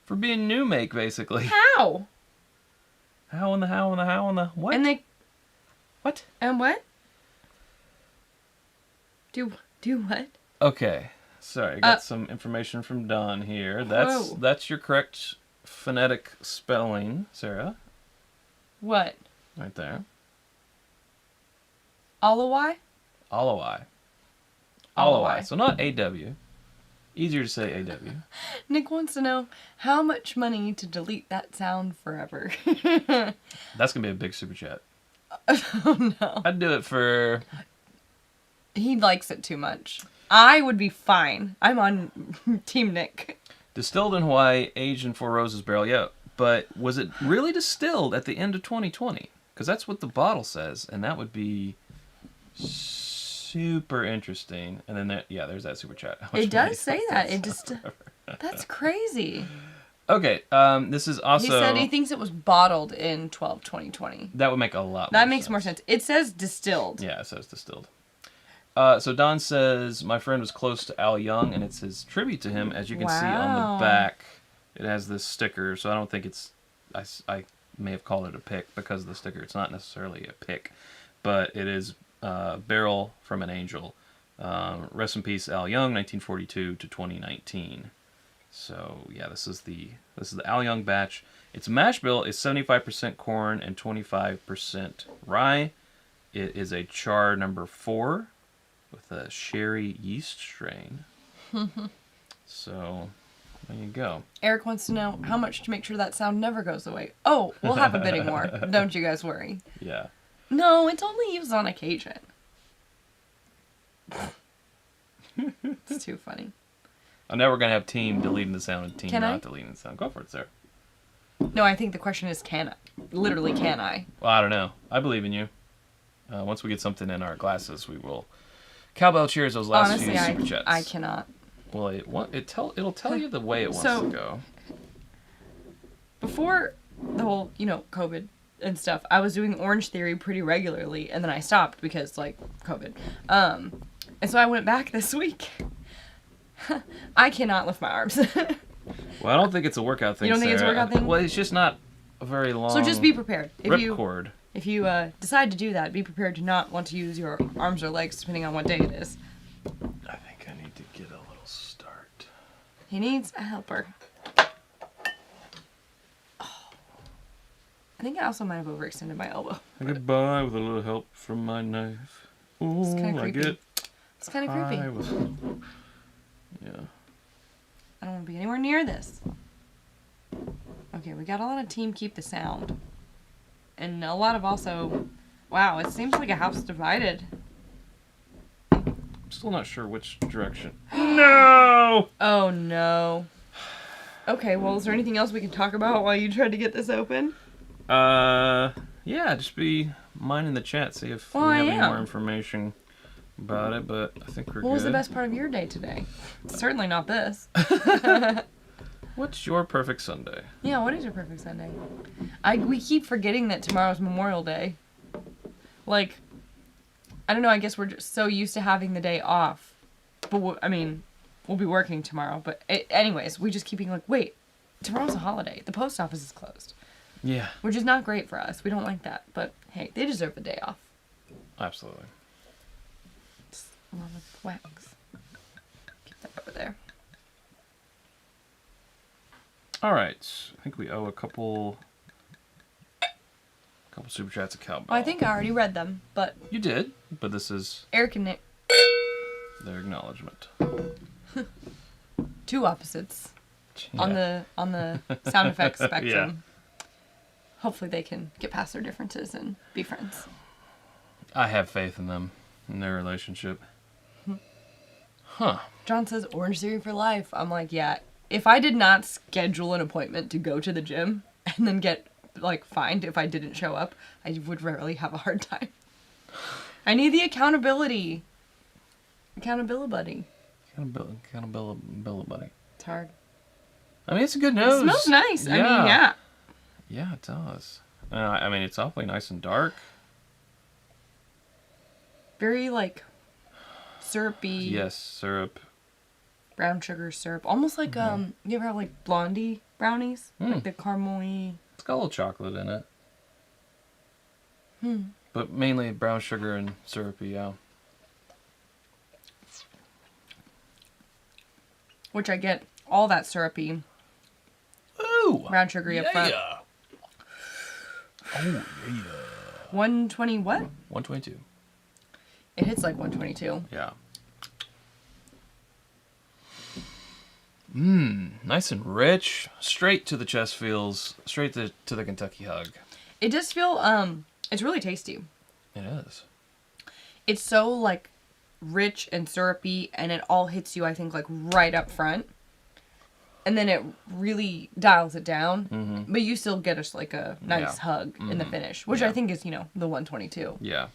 S2: For being new make, basically.
S1: How?
S2: How in the what?
S1: And they...
S2: What?
S1: And what? Do what?
S2: Okay. Sorry, I got some information from Don here. That's your correct phonetic spelling, Sarah.
S1: What?
S2: Right there.
S1: Alawai?
S2: Alawai.
S1: Alawai.
S2: So not AW. Easier to say AW.
S1: Nick wants to know how much money to delete that sound forever.
S2: That's going to be a big super chat.
S1: Oh no.
S2: I'd do it for...
S1: He likes it too much. I would be fine. I'm on Team Nick.
S2: Distilled in Hawaii, aged in Four Roses barrel. Yeah, but was it really distilled at the end of 2020? Because that's what the bottle says, and that would be super interesting. And then, there's that super chat.
S1: It does say that. It just... That's crazy.
S2: Okay, this is also...
S1: He said he thinks it was bottled in 12/2020.
S2: That would make a lot more sense.
S1: That makes more sense. It says distilled.
S2: Yeah, it says distilled. So Don says, my friend was close to Al Young, and it's his tribute to him. As you can see on the back, it has this sticker, so I don't think it's... I may have called it a pick because of the sticker. It's not necessarily a pick, but it is Barrel from an Angel. Rest in peace, Al Young, 1942 to 2019. So yeah, this is the Al Young batch. Its mash bill is 75% corn and 25% rye. It is a char number 4 with a sherry yeast strain. So there you go.
S1: Eric wants to know how much to make sure that sound never goes away. Oh, we'll have a bidding war. Don't you guys worry.
S2: Yeah.
S1: No, it's only used on occasion. It's too funny.
S2: Oh, now we're going to have team deleting the sound and team
S1: Can
S2: not
S1: I?
S2: deleting the sound. Go for it, sir.
S1: No, I think the question is can I? Literally, can I?
S2: Well, I don't know. I believe in you. Once we get something in our glasses, we will cowbell cheers those last
S1: Honestly,
S2: few super chats.
S1: I cannot.
S2: Well, it'll tell you the way it wants to go.
S1: Before the whole, COVID and stuff, I was doing Orange Theory pretty regularly, and then I stopped because, COVID. And so I went back this week. I cannot lift my arms.
S2: Well, I don't think it's a workout thing,
S1: You don't think it's a
S2: Sarah.
S1: workout thing?
S2: Well, it's just not a very long
S1: So just be prepared.
S2: ripcord.
S1: If you decide to do that, be prepared to not want to use your arms or legs, depending on what day it is.
S2: I think I need to get a little start.
S1: He needs a helper. Oh. I think I also might have overextended my elbow.
S2: I get by with a little help from my knife. Ooh,
S1: It's kind of
S2: I
S1: creepy.
S2: get
S1: It's kind of creepy.
S2: high with... Yeah.
S1: I don't want to be anywhere near this. Okay, we got a lot of team keep the sound. And a lot of also... Wow, it seems like a house divided.
S2: I'm still not sure which direction. No!
S1: Oh, no. Okay, well, is there anything else we can talk about while you tried to get this open?
S2: Yeah, just be minding the chat, see if
S1: Well,
S2: we have
S1: I
S2: any
S1: am.
S2: more information about it, but I think we're good.
S1: What was the best part of your day today? Certainly not this.
S2: What's your perfect Sunday?
S1: Yeah, what is your perfect Sunday? We keep forgetting that tomorrow's Memorial Day. I don't know, I guess we're just so used to having the day off. But, we'll be working tomorrow. But anyways, we just keep being like, wait, tomorrow's a holiday. The post office is closed.
S2: Yeah.
S1: Which is not great for us. We don't like that. But, hey, they deserve the day off.
S2: Absolutely.
S1: It's a lot of wax. Keep that over there.
S2: All right. I think we owe a couple super chats of cowbell.
S1: Well, I think I already read them, but...
S2: You did, but this is
S1: Eric and Nick...
S2: their acknowledgement.
S1: Two opposites.
S2: Yeah.
S1: On the sound effects spectrum.
S2: Yeah.
S1: Hopefully they can get past their differences and be friends.
S2: I have faith in them, in their relationship. Huh.
S1: John says Orange Theory for life. I'm like, yeah. If I did not schedule an appointment to go to the gym and then get like find if I didn't show up, I would rarely have a hard time. I need the accountability. Accountability.
S2: Accountability.
S1: It's hard.
S2: I mean, it's a good nose.
S1: It smells nice.
S2: Yeah.
S1: I mean, yeah.
S2: Yeah, it does. I mean, it's awfully nice and dark.
S1: Very, like, syrupy.
S2: Yes, syrup.
S1: Brown sugar syrup. Almost like, you ever have, like, blondie brownies? Like the caramel-y.
S2: It's got a little chocolate in it. But mainly brown sugar and syrupy, yeah.
S1: Which I get all that syrupy.
S2: Ooh!
S1: Brown sugary up front.
S2: Yeah. Oh, yeah.
S1: 120 what?
S2: 122.
S1: It hits like 122.
S2: Yeah. Nice and rich. Straight to the chest feels. Straight to the Kentucky hug.
S1: It does feel, it's really tasty.
S2: It is.
S1: It's so, like, rich and syrupy, and it all hits you, I think, like, right up front. And then it really dials it down. But you still get a nice hug in the finish, which I think is, the 122.
S2: Yeah.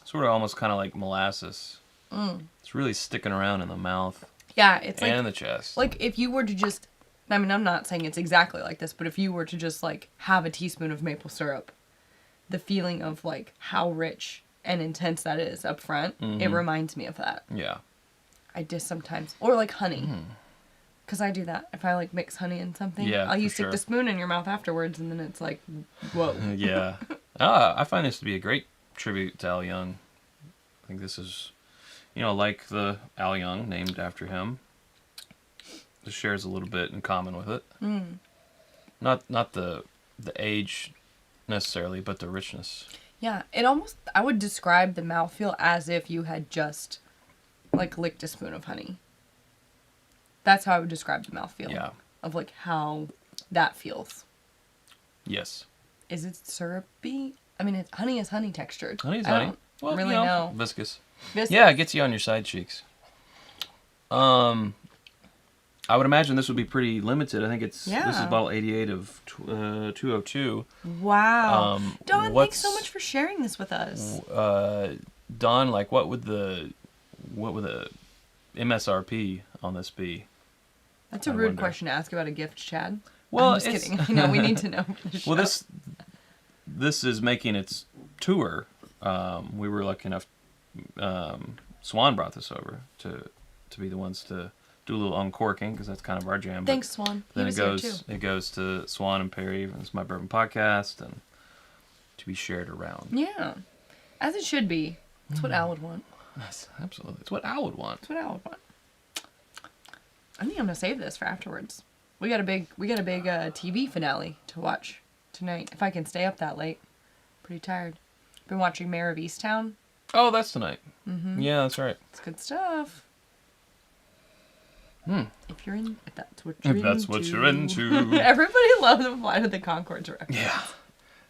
S2: Sort of almost kind of like molasses. It's really sticking around in the mouth.
S1: Yeah, it's like...
S2: And the chest.
S1: Like, if you were to just... I mean, I'm not saying it's exactly like this, but if you were to just, like, have a teaspoon of maple syrup, the feeling of, like, how rich and intense that is up front, it reminds me of that.
S2: Yeah.
S1: I just sometimes... Or, like, honey. Because I do that. If I, like, mix honey in something, you stick the spoon in your mouth afterwards, and then it's like, whoa.
S2: Yeah. I find this to be a great tribute to Al Young. I think this is, like the Al Young, named after him. This shares a little bit in common with it. Not the age necessarily, but the richness.
S1: Yeah, it almost... I would describe the mouthfeel as if you had just, like, licked a spoon of honey. That's how I would describe the mouthfeel.
S2: Yeah.
S1: Of, like, how that feels.
S2: Yes.
S1: Is it syrupy? I mean, honey is honey textured.
S2: Honey is
S1: I
S2: honey.
S1: don't really know.
S2: Viscous.
S1: Viscous.
S2: Yeah, it gets you on your side cheeks. I would imagine this would be pretty limited. I think this is bottle 88 of 202.
S1: Wow. Don, thanks so much for sharing this with us.
S2: Don, like, what would the MSRP on this be?
S1: That's a rude question to ask about a gift, Chad.
S2: Well,
S1: I'm just kidding. We need to know.
S2: Well, this is making its tour. We were lucky enough. Swan brought this over to be the ones to do a little uncorking, because that's kind of our jam.
S1: Thanks, Swan.
S2: Then it goes to Swan and Perry. It's my bourbon podcast, and to be shared around.
S1: Yeah, as it should be. That's what Al would want.
S2: Yes, absolutely. It's what Al would want.
S1: I think I'm gonna save this for afterwards. We got a big TV finale to watch tonight. If I can stay up that late. Pretty tired. Been watching Mayor of Easttown.
S2: Oh, that's tonight. Yeah, that's right.
S1: It's good stuff. If that's what you're into. Everybody loves the Flight of the Conchords reference.
S2: Yeah.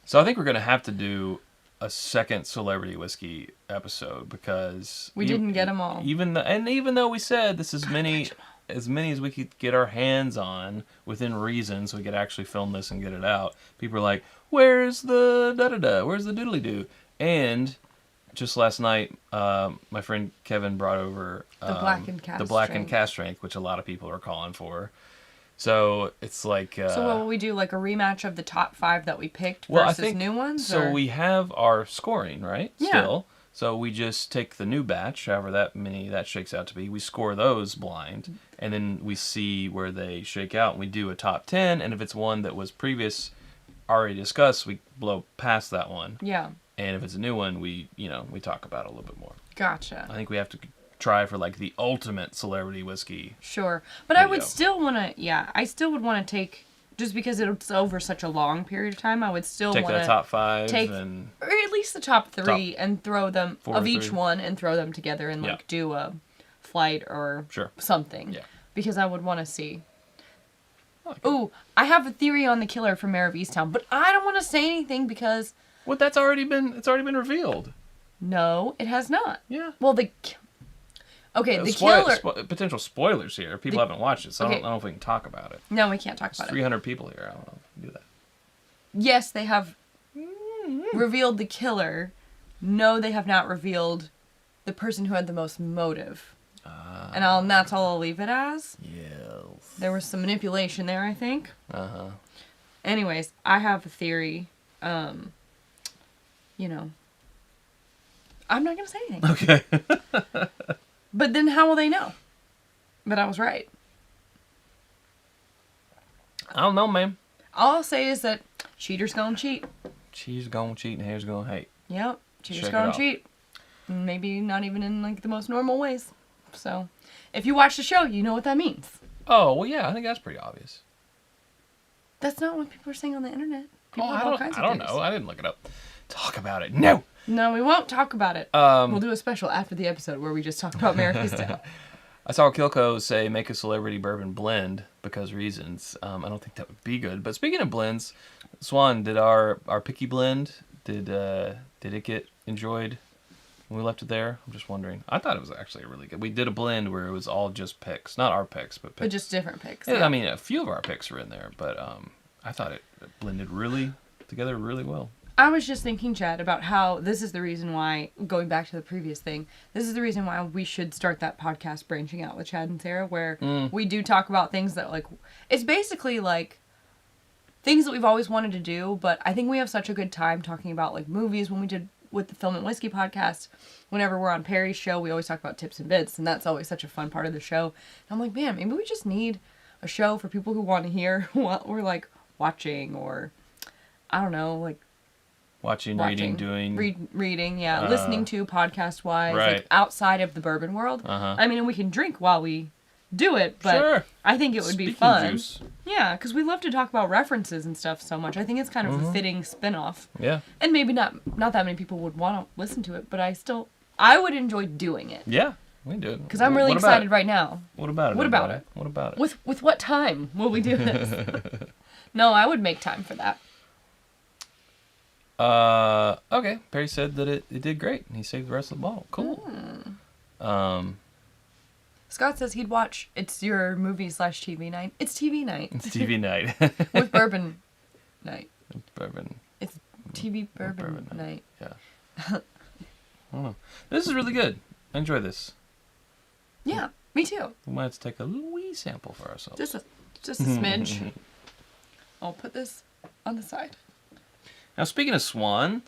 S2: So I think we're gonna have to do a second celebrity whiskey episode, because
S1: we didn't get them all.
S2: Even though we said this is as many as we could get our hands on within reason, so we could actually film this and get it out. People are like, "Where's the da-da-da? Where's the doodly-doo?" And just last night, my friend Kevin brought over
S1: the black and cast
S2: strength, which a lot of people are calling for. So it's like...
S1: so what will we do? Like a rematch of the top 5 that we picked versus new ones?
S2: So we have our scoring, right? Yeah. Still. So we just take the new batch, however that many that shakes out to be. We score those blind, and then we see where they shake out. And we do a top 10, and if it's one that was already discussed, we blow past that one. Yeah. And if it's a new one, we talk about it a little bit more.
S1: Gotcha.
S2: I think we have to try for, like, the ultimate celebrity whiskey.
S1: Sure. But video. I would still want to, I still would want to take, just because it's over such a long period of time, I would still want to
S2: take the top 5
S1: or at least the top 3 and throw them, of each one, and throw them together and, like, do a flight or something. Yeah. Because I would want to see. Okay. Ooh, I have a theory on the killer from Mayor of Easttown, but I don't want to say anything because...
S2: Well, it's already been revealed.
S1: No, it has not.
S2: Yeah.
S1: Well, Okay, the killer...
S2: potential spoilers here. People haven't watched it, so
S1: okay.
S2: I don't know if we can talk about it.
S1: No, we can't talk about it.
S2: 300 people here. I don't know if we can do that.
S1: Yes, they have revealed the killer. No, they have not revealed the person who had the most motive. And that's all I'll leave it as.
S2: Yes.
S1: There was some manipulation there, I think.
S2: Uh-huh.
S1: Anyways, I have a theory. You know, I'm not going to say anything.
S2: Okay.
S1: But then how will they know that I was right?
S2: I don't know, man.
S1: All I'll say is that cheaters gonna cheat.
S2: Cheaters gonna cheat and haters gonna hate.
S1: Yep, cheaters
S2: Check it
S1: gonna
S2: out.
S1: cheat. Maybe not even in like the most normal ways. So, if you watch the show, you know what that means.
S2: Oh, well, yeah, I think that's pretty obvious.
S1: That's not what people are saying on the internet. People have all kinds
S2: I
S1: of
S2: don't
S1: theories.
S2: know. I didn't look it up. Talk about it. No!
S1: No, we won't talk about it. We'll do a special after the episode where we just talk about America's Tale.
S2: I saw Kilco say make a celebrity bourbon blend because reasons. I don't think that would be good. But speaking of blends, Swan, did our picky blend, did it get enjoyed when we left it there? I'm just wondering. I thought it was actually really good. We did a blend where it was all just picks. Not our picks, but picks.
S1: But just different picks.
S2: Yeah, I mean, a few of our picks were in there, but I thought it blended really together really well.
S1: I was just thinking, Chad, about how this is the reason why, going back to the previous thing, this is the reason why we should start that podcast branching out with Chad and Sarah, where we do talk about things that, like, it's basically, like, things that we've always wanted to do, but I think we have such a good time talking about, like, movies when we did with the Film and Whiskey podcast. Whenever we're on Perry's show, we always talk about tips and bits, and that's always such a fun part of the show. And I'm like, man, maybe we just need a show for people who want to hear what we're, like, watching, or, I don't know, like,
S2: Watching, reading, doing.
S1: Reading, yeah. Listening to, podcast-wise,
S2: right.
S1: like, outside of the bourbon world. I mean, and we can drink while we do it, but
S2: Sure.
S1: I think it would be
S2: Speaking
S1: fun.
S2: juice.
S1: Yeah, because we love to talk about references and stuff so much. I think it's kind of a fitting spin-off.
S2: Yeah.
S1: And maybe not that many people would want to listen to it, but I would enjoy doing it.
S2: Yeah, we can do it.
S1: Because I'm really excited right now.
S2: What about it?
S1: What about
S2: everybody?
S1: it?
S2: What about it?
S1: With what time will we do this? No, I would make time for that.
S2: Okay. Perry said that it did great. And he saved the rest of the bottle. Cool.
S1: Scott says he'd watch It's Your Movie/TV night. It's TV night.
S2: It's TV night.
S1: With bourbon night.
S2: Bourbon.
S1: It's TV bourbon night.
S2: Yeah. I don't know. This is really good. I enjoy this.
S1: Yeah, me too.
S2: We might have to take a little wee sample for ourselves.
S1: Just a smidge. I'll put this on the side.
S2: Now, speaking of Swan,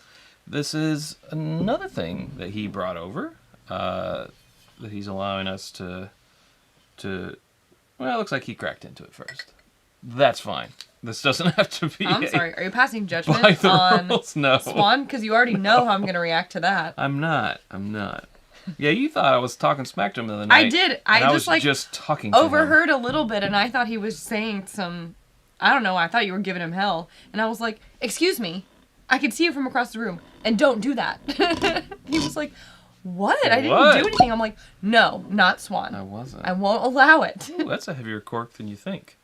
S2: this is another thing that he brought over, that he's allowing us to, well, it looks like he cracked into it first. That's fine. This doesn't have to be
S1: I'm sorry, are you passing
S2: by
S1: judgment
S2: the
S1: on
S2: rules. No.
S1: Swan? Because you already know how I'm going to react to that.
S2: I'm not. Yeah, you thought I was talking smack to him the other night.
S1: I did.
S2: And
S1: I
S2: was
S1: just,
S2: just talking to him.
S1: overheard a little bit, and I thought he was saying some, I don't know, I thought you were giving him hell. And I was like, excuse me, I can see you from across the room, and don't do that. He was like, what? I didn't do anything. I'm like, no, not Swan.
S2: I wasn't.
S1: I won't allow it.
S2: Ooh, that's a heavier cork than you think.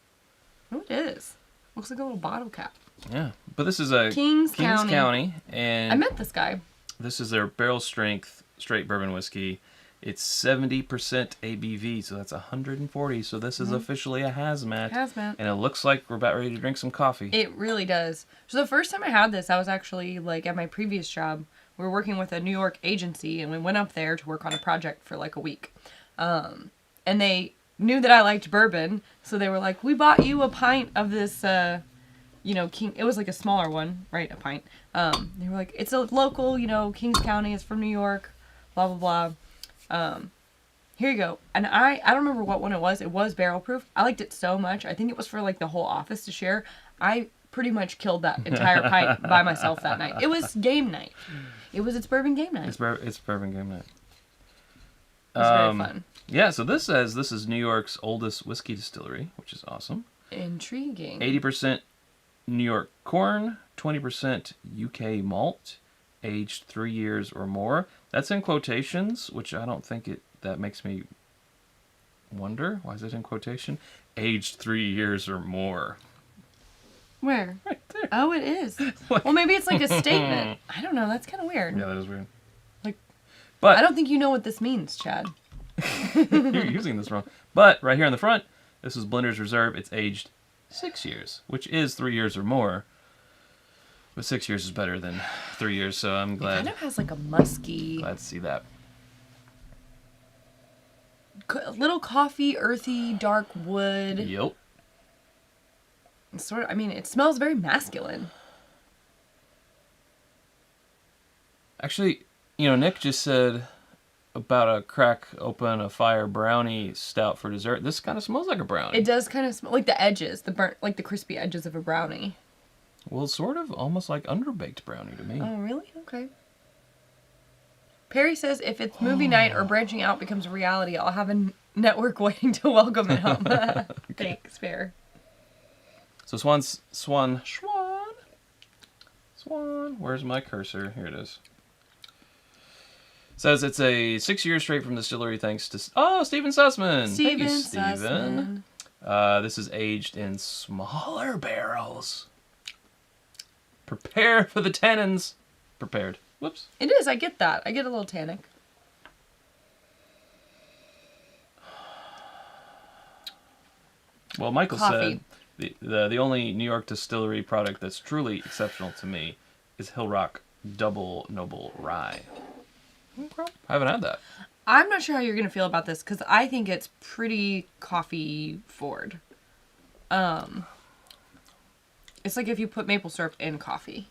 S1: Oh, it is. Looks like a little bottle cap.
S2: Yeah, but this is a
S1: Kings County.
S2: And
S1: I met this guy.
S2: this is their barrel strength straight bourbon whiskey. It's 70% ABV, so that's 140. So this is officially a hazmat.
S1: Hazmat.
S2: And it looks like we're about ready to drink some coffee.
S1: It really does. So the first time I had this, I was actually, like, at my previous job. We were working with a New York agency, and we went up there to work on a project for, like, a week. And they knew that I liked bourbon, so they were like, we bought you a pint of this, King... It was, like, a smaller one, right? A pint. They were like, it's a local, Kings County. It's from New York, blah, blah, blah. Here you go. And I don't remember what one it was. It was barrel proof. I liked it so much. I think it was for like the whole office to share. I pretty much killed that entire pint by myself that night. It was game night. It's bourbon game night.
S2: It's bourbon game night.
S1: It was very fun.
S2: Yeah, so this says this is New York's oldest whiskey distillery, which is awesome.
S1: Intriguing.
S2: 80% New York corn, 20% UK malt, aged 3 years or more. That's in quotations, which I don't think that makes me wonder. Why is it in quotation? Aged 3 years or more.
S1: Where?
S2: Right there.
S1: Oh, it is. Well, maybe it's like a statement. I don't know. That's kind of weird.
S2: Yeah, that is weird.
S1: Like,
S2: but
S1: I don't think you know what this means, Chad.
S2: You're using this wrong. But right here on the front, this is Blender's Reserve. It's aged 6 years, which is 3 years or more. But 6 years is better than 3 years, so I'm glad.
S1: It kind of has like a musky,
S2: Glad to see that.
S1: a little coffee, earthy, dark wood.
S2: Yep.
S1: It's sort of, I mean, it smells very masculine.
S2: Actually, Nick just said about a crack open a fire brownie stout for dessert. This kind of smells like a brownie.
S1: It does kind of smell like the edges, the burnt, like the crispy edges of a brownie.
S2: Well, it's sort of almost like underbaked brownie to me.
S1: Oh, really? Okay. Perry says if it's movie night or branching out becomes a reality, I'll have a network waiting to welcome it home. Thanks, Fair.
S2: So Swan. Where's my cursor? Here it is. Says it's a 6 years straight from Distillery thanks to... Oh, Stephen Sussman. Thank you, Stephen. This is aged in smaller barrels. Prepare for the tannins. Prepared. Whoops.
S1: It is. I get that. I get a little tannic.
S2: Well, Michael
S1: Coffee.
S2: said the only New York distillery product that's truly exceptional to me is Hill Rock Double Noble Rye. Okay. I haven't had that.
S1: I'm not sure how you're going to feel about this because I think it's pretty coffee forward. It's like if you put maple syrup in coffee.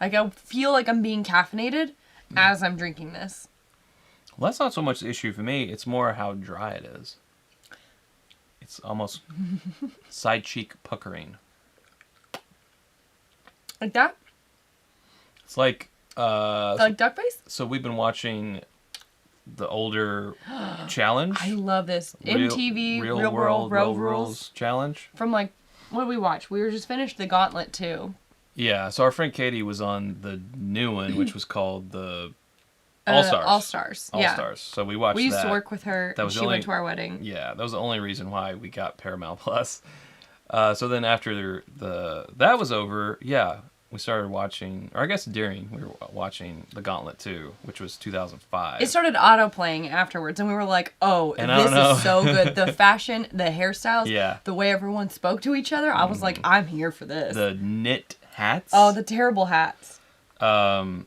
S1: Like, I feel like I'm being caffeinated as I'm drinking this.
S2: Well, that's not so much the issue for me. It's more how dry it is. It's almost side cheek puckering.
S1: Like that?
S2: It's like...
S1: like duck face?
S2: So we've been watching the older challenge.
S1: I love this. MTV
S2: Real
S1: World
S2: Road
S1: Road Rules.
S2: Challenge.
S1: From like, what did we watch? We were just finished the Gauntlet too.
S2: Yeah, so our friend Katie was on the new one, which was called the All-Stars.
S1: All-Stars, yeah.
S2: All-Stars. So we watched that.
S1: We used to work with her, and she went to our wedding.
S2: Yeah, that was the only reason why we got Paramount Plus. So then after that was over, yeah, we started watching, or I guess during, we were watching The Gauntlet 2, which was 2005.
S1: It started auto-playing afterwards, and we were like, oh,
S2: And
S1: this is so good. The fashion, the hairstyles,
S2: Yeah.
S1: the way everyone spoke to each other, I was like, I'm here for this.
S2: The knit hats.
S1: Oh, the terrible hats.
S2: The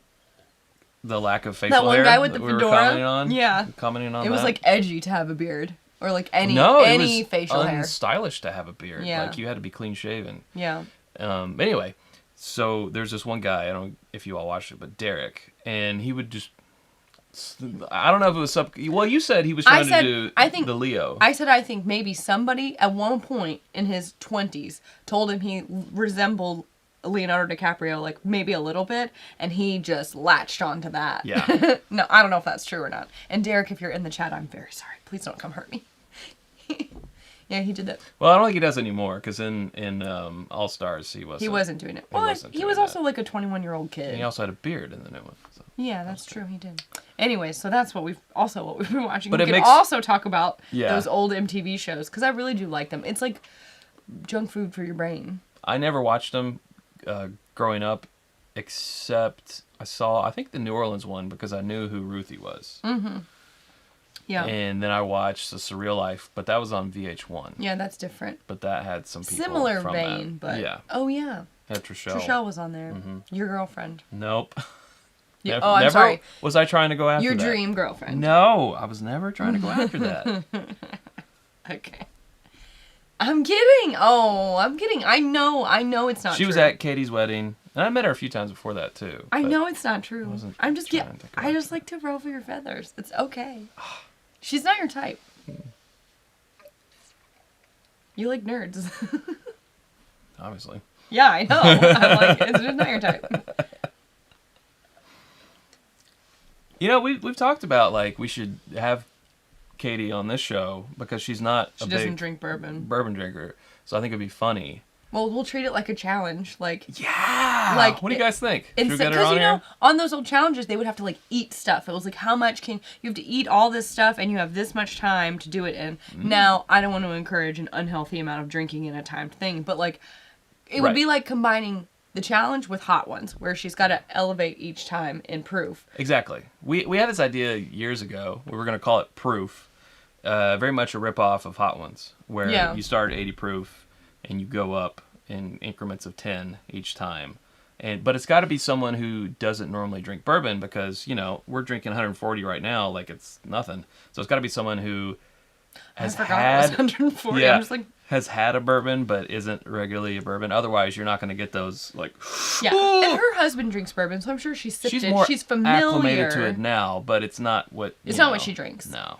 S2: lack of facial hair.
S1: That one guy with the
S2: that we were
S1: fedora.
S2: commenting on.
S1: Yeah.
S2: Commenting on
S1: It was
S2: that.
S1: like edgy to have a beard. Or like any
S2: it was
S1: facial hair.
S2: unstylish to have a beard.
S1: Yeah.
S2: Like you had to be clean shaven.
S1: Yeah.
S2: Anyway, so there's this one guy, I don't know if you all watched it, but Derek, and he would just, I don't know if it was well, you said he was trying to do the Leo.
S1: I think maybe somebody at one point in his 20s told him he resembled Leonardo DiCaprio, like maybe a little bit, and he just latched onto that.
S2: Yeah.
S1: No, I don't know if that's true or not. And Derek, if you're in the chat, I'm very sorry. Please don't come hurt me. Yeah, he did that.
S2: Well, I don't think he does anymore, because in All Stars he wasn't
S1: doing it.
S2: He
S1: was also like a 21-year-old kid.
S2: And he also had a beard in the new one. So.
S1: Yeah, that's true. He did. Anyway, so that's what we've been watching.
S2: But
S1: we can also talk about those old MTV shows, because I really do like them. It's like junk food for your brain.
S2: I never watched them growing up, except I think the New Orleans one, because I knew who Ruthie was.
S1: Mm-hmm. Yeah.
S2: And then I watched The Surreal Life, but that was on VH1.
S1: Yeah, that's different.
S2: But that had some people
S1: similar
S2: from
S1: vein,
S2: that.
S1: but
S2: yeah.
S1: Oh yeah.
S2: Had Trishelle.
S1: Trishelle was on there.
S2: Mm-hmm.
S1: Your girlfriend.
S2: Nope.
S1: I'm sorry.
S2: Was I trying to go after
S1: Your
S2: that?
S1: dream girlfriend.
S2: No, I was never trying to go after that.
S1: Okay. I'm kidding. Oh, I'm kidding. I know it's not true.
S2: She was at Katie's wedding, and I met her a few times before that too.
S1: I know it's not true. I'm just
S2: trying to
S1: I just like to ruffle your feathers. It's okay. She's not your type. You like nerds.
S2: Obviously.
S1: Yeah, I know. I'm like, it's just not your type.
S2: You know, we've talked about, like, we should have Katie on this show because she's not
S1: She doesn't drink bourbon
S2: drinker. So I think it'd be funny.
S1: Well, we'll treat it like a challenge. Like,
S2: yeah.
S1: Like,
S2: what do you guys think? Should we
S1: because
S2: get her on here?
S1: on those old challenges, they would have to like eat stuff. It was like, how much you have to eat all this stuff, and you have this much time to do it in. Now, I don't want to encourage an unhealthy amount of drinking in a timed thing, but like, it would be like combining the challenge with hot ones, where she's got to elevate each time in proof.
S2: Exactly. We had this idea years ago. We were going to call it proof. Very much a ripoff of hot ones, where you start at 80 proof and you go up in increments of 10 each time. But it's got to be someone who doesn't normally drink bourbon, because, you know, we're drinking 140 right now like it's nothing. So it's got to be someone who has had
S1: 140.
S2: Yeah,
S1: I'm just like,
S2: has had a bourbon but isn't regularly a bourbon. Otherwise, you're not going to get those like.
S1: Yeah, and her husband drinks bourbon, so I'm sure she's sipped it. She's familiar.
S2: Acclimated to it now, but it's not what.
S1: It's not what she drinks.
S2: No,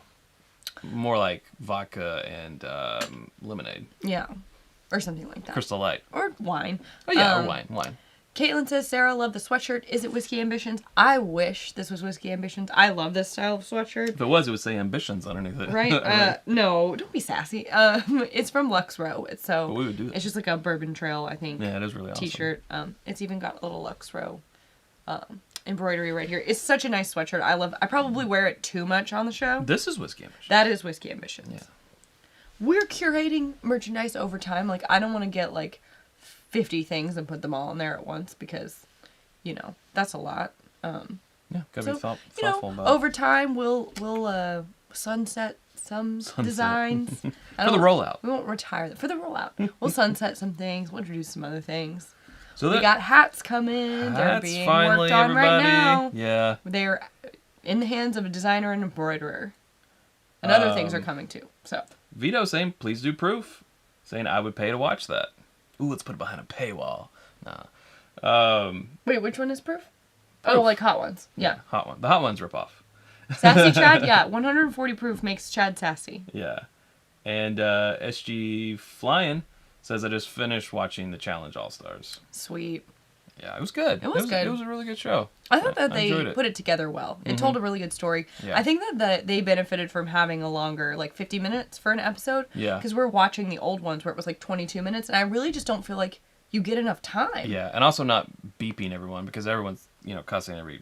S2: more like vodka and lemonade.
S1: Yeah, or something like that.
S2: Crystal Light
S1: or wine.
S2: Oh yeah, or wine.
S1: Caitlin says, Sarah, love the sweatshirt. Is it Whiskey Ambitions? I wish this was Whiskey Ambitions. I love this style of sweatshirt.
S2: If it was, it would say Ambitions underneath it.
S1: Right? No, don't be sassy. It's from Lux Row. It's
S2: we would do that.
S1: It's just like a Bourbon Trail, I think.
S2: Yeah, it is really awesome.
S1: T-shirt. It's even got a little Lux Row embroidery right here. It's such a nice sweatshirt. I probably wear it too much on the show.
S2: This is Whiskey Ambitions.
S1: That is Whiskey Ambitions.
S2: Yeah.
S1: We're curating merchandise over time. Like, I don't want to get like 50 things and put them all in there at once, because, you know, that's a lot.
S2: Yeah, gotta be thoughtful about it.
S1: Over time we'll sunset some designs.
S2: For the rollout.
S1: We won't retire them. For the rollout. We'll sunset some things. We'll introduce some other things.
S2: So
S1: we got hats coming. They're being worked on right now.
S2: Yeah.
S1: They're in the hands of a designer and embroiderer. And other things are coming too. So
S2: Vito saying, please do proof. Saying I would pay to watch that. Ooh, let's put it behind a paywall. Nah.
S1: Wait, which one is proof? Oh, like hot ones. Yeah.
S2: Hot one. The hot ones rip off.
S1: Sassy Chad, yeah. 140 proof makes Chad sassy.
S2: Yeah. And SG Flying says, I just finished watching the Challenge All-Stars.
S1: Sweet.
S2: Yeah, it was good.
S1: It was good.
S2: It was a really good show.
S1: I thought that they put it together well. It told a really good story.
S2: Yeah.
S1: I think that they benefited from having a longer, like 50 minutes for an episode.
S2: Yeah.
S1: Because we're watching the old ones where it was like 22 minutes, and I really just don't feel like you get enough time.
S2: Yeah, and also not beeping everyone, because everyone's, you know, cussing every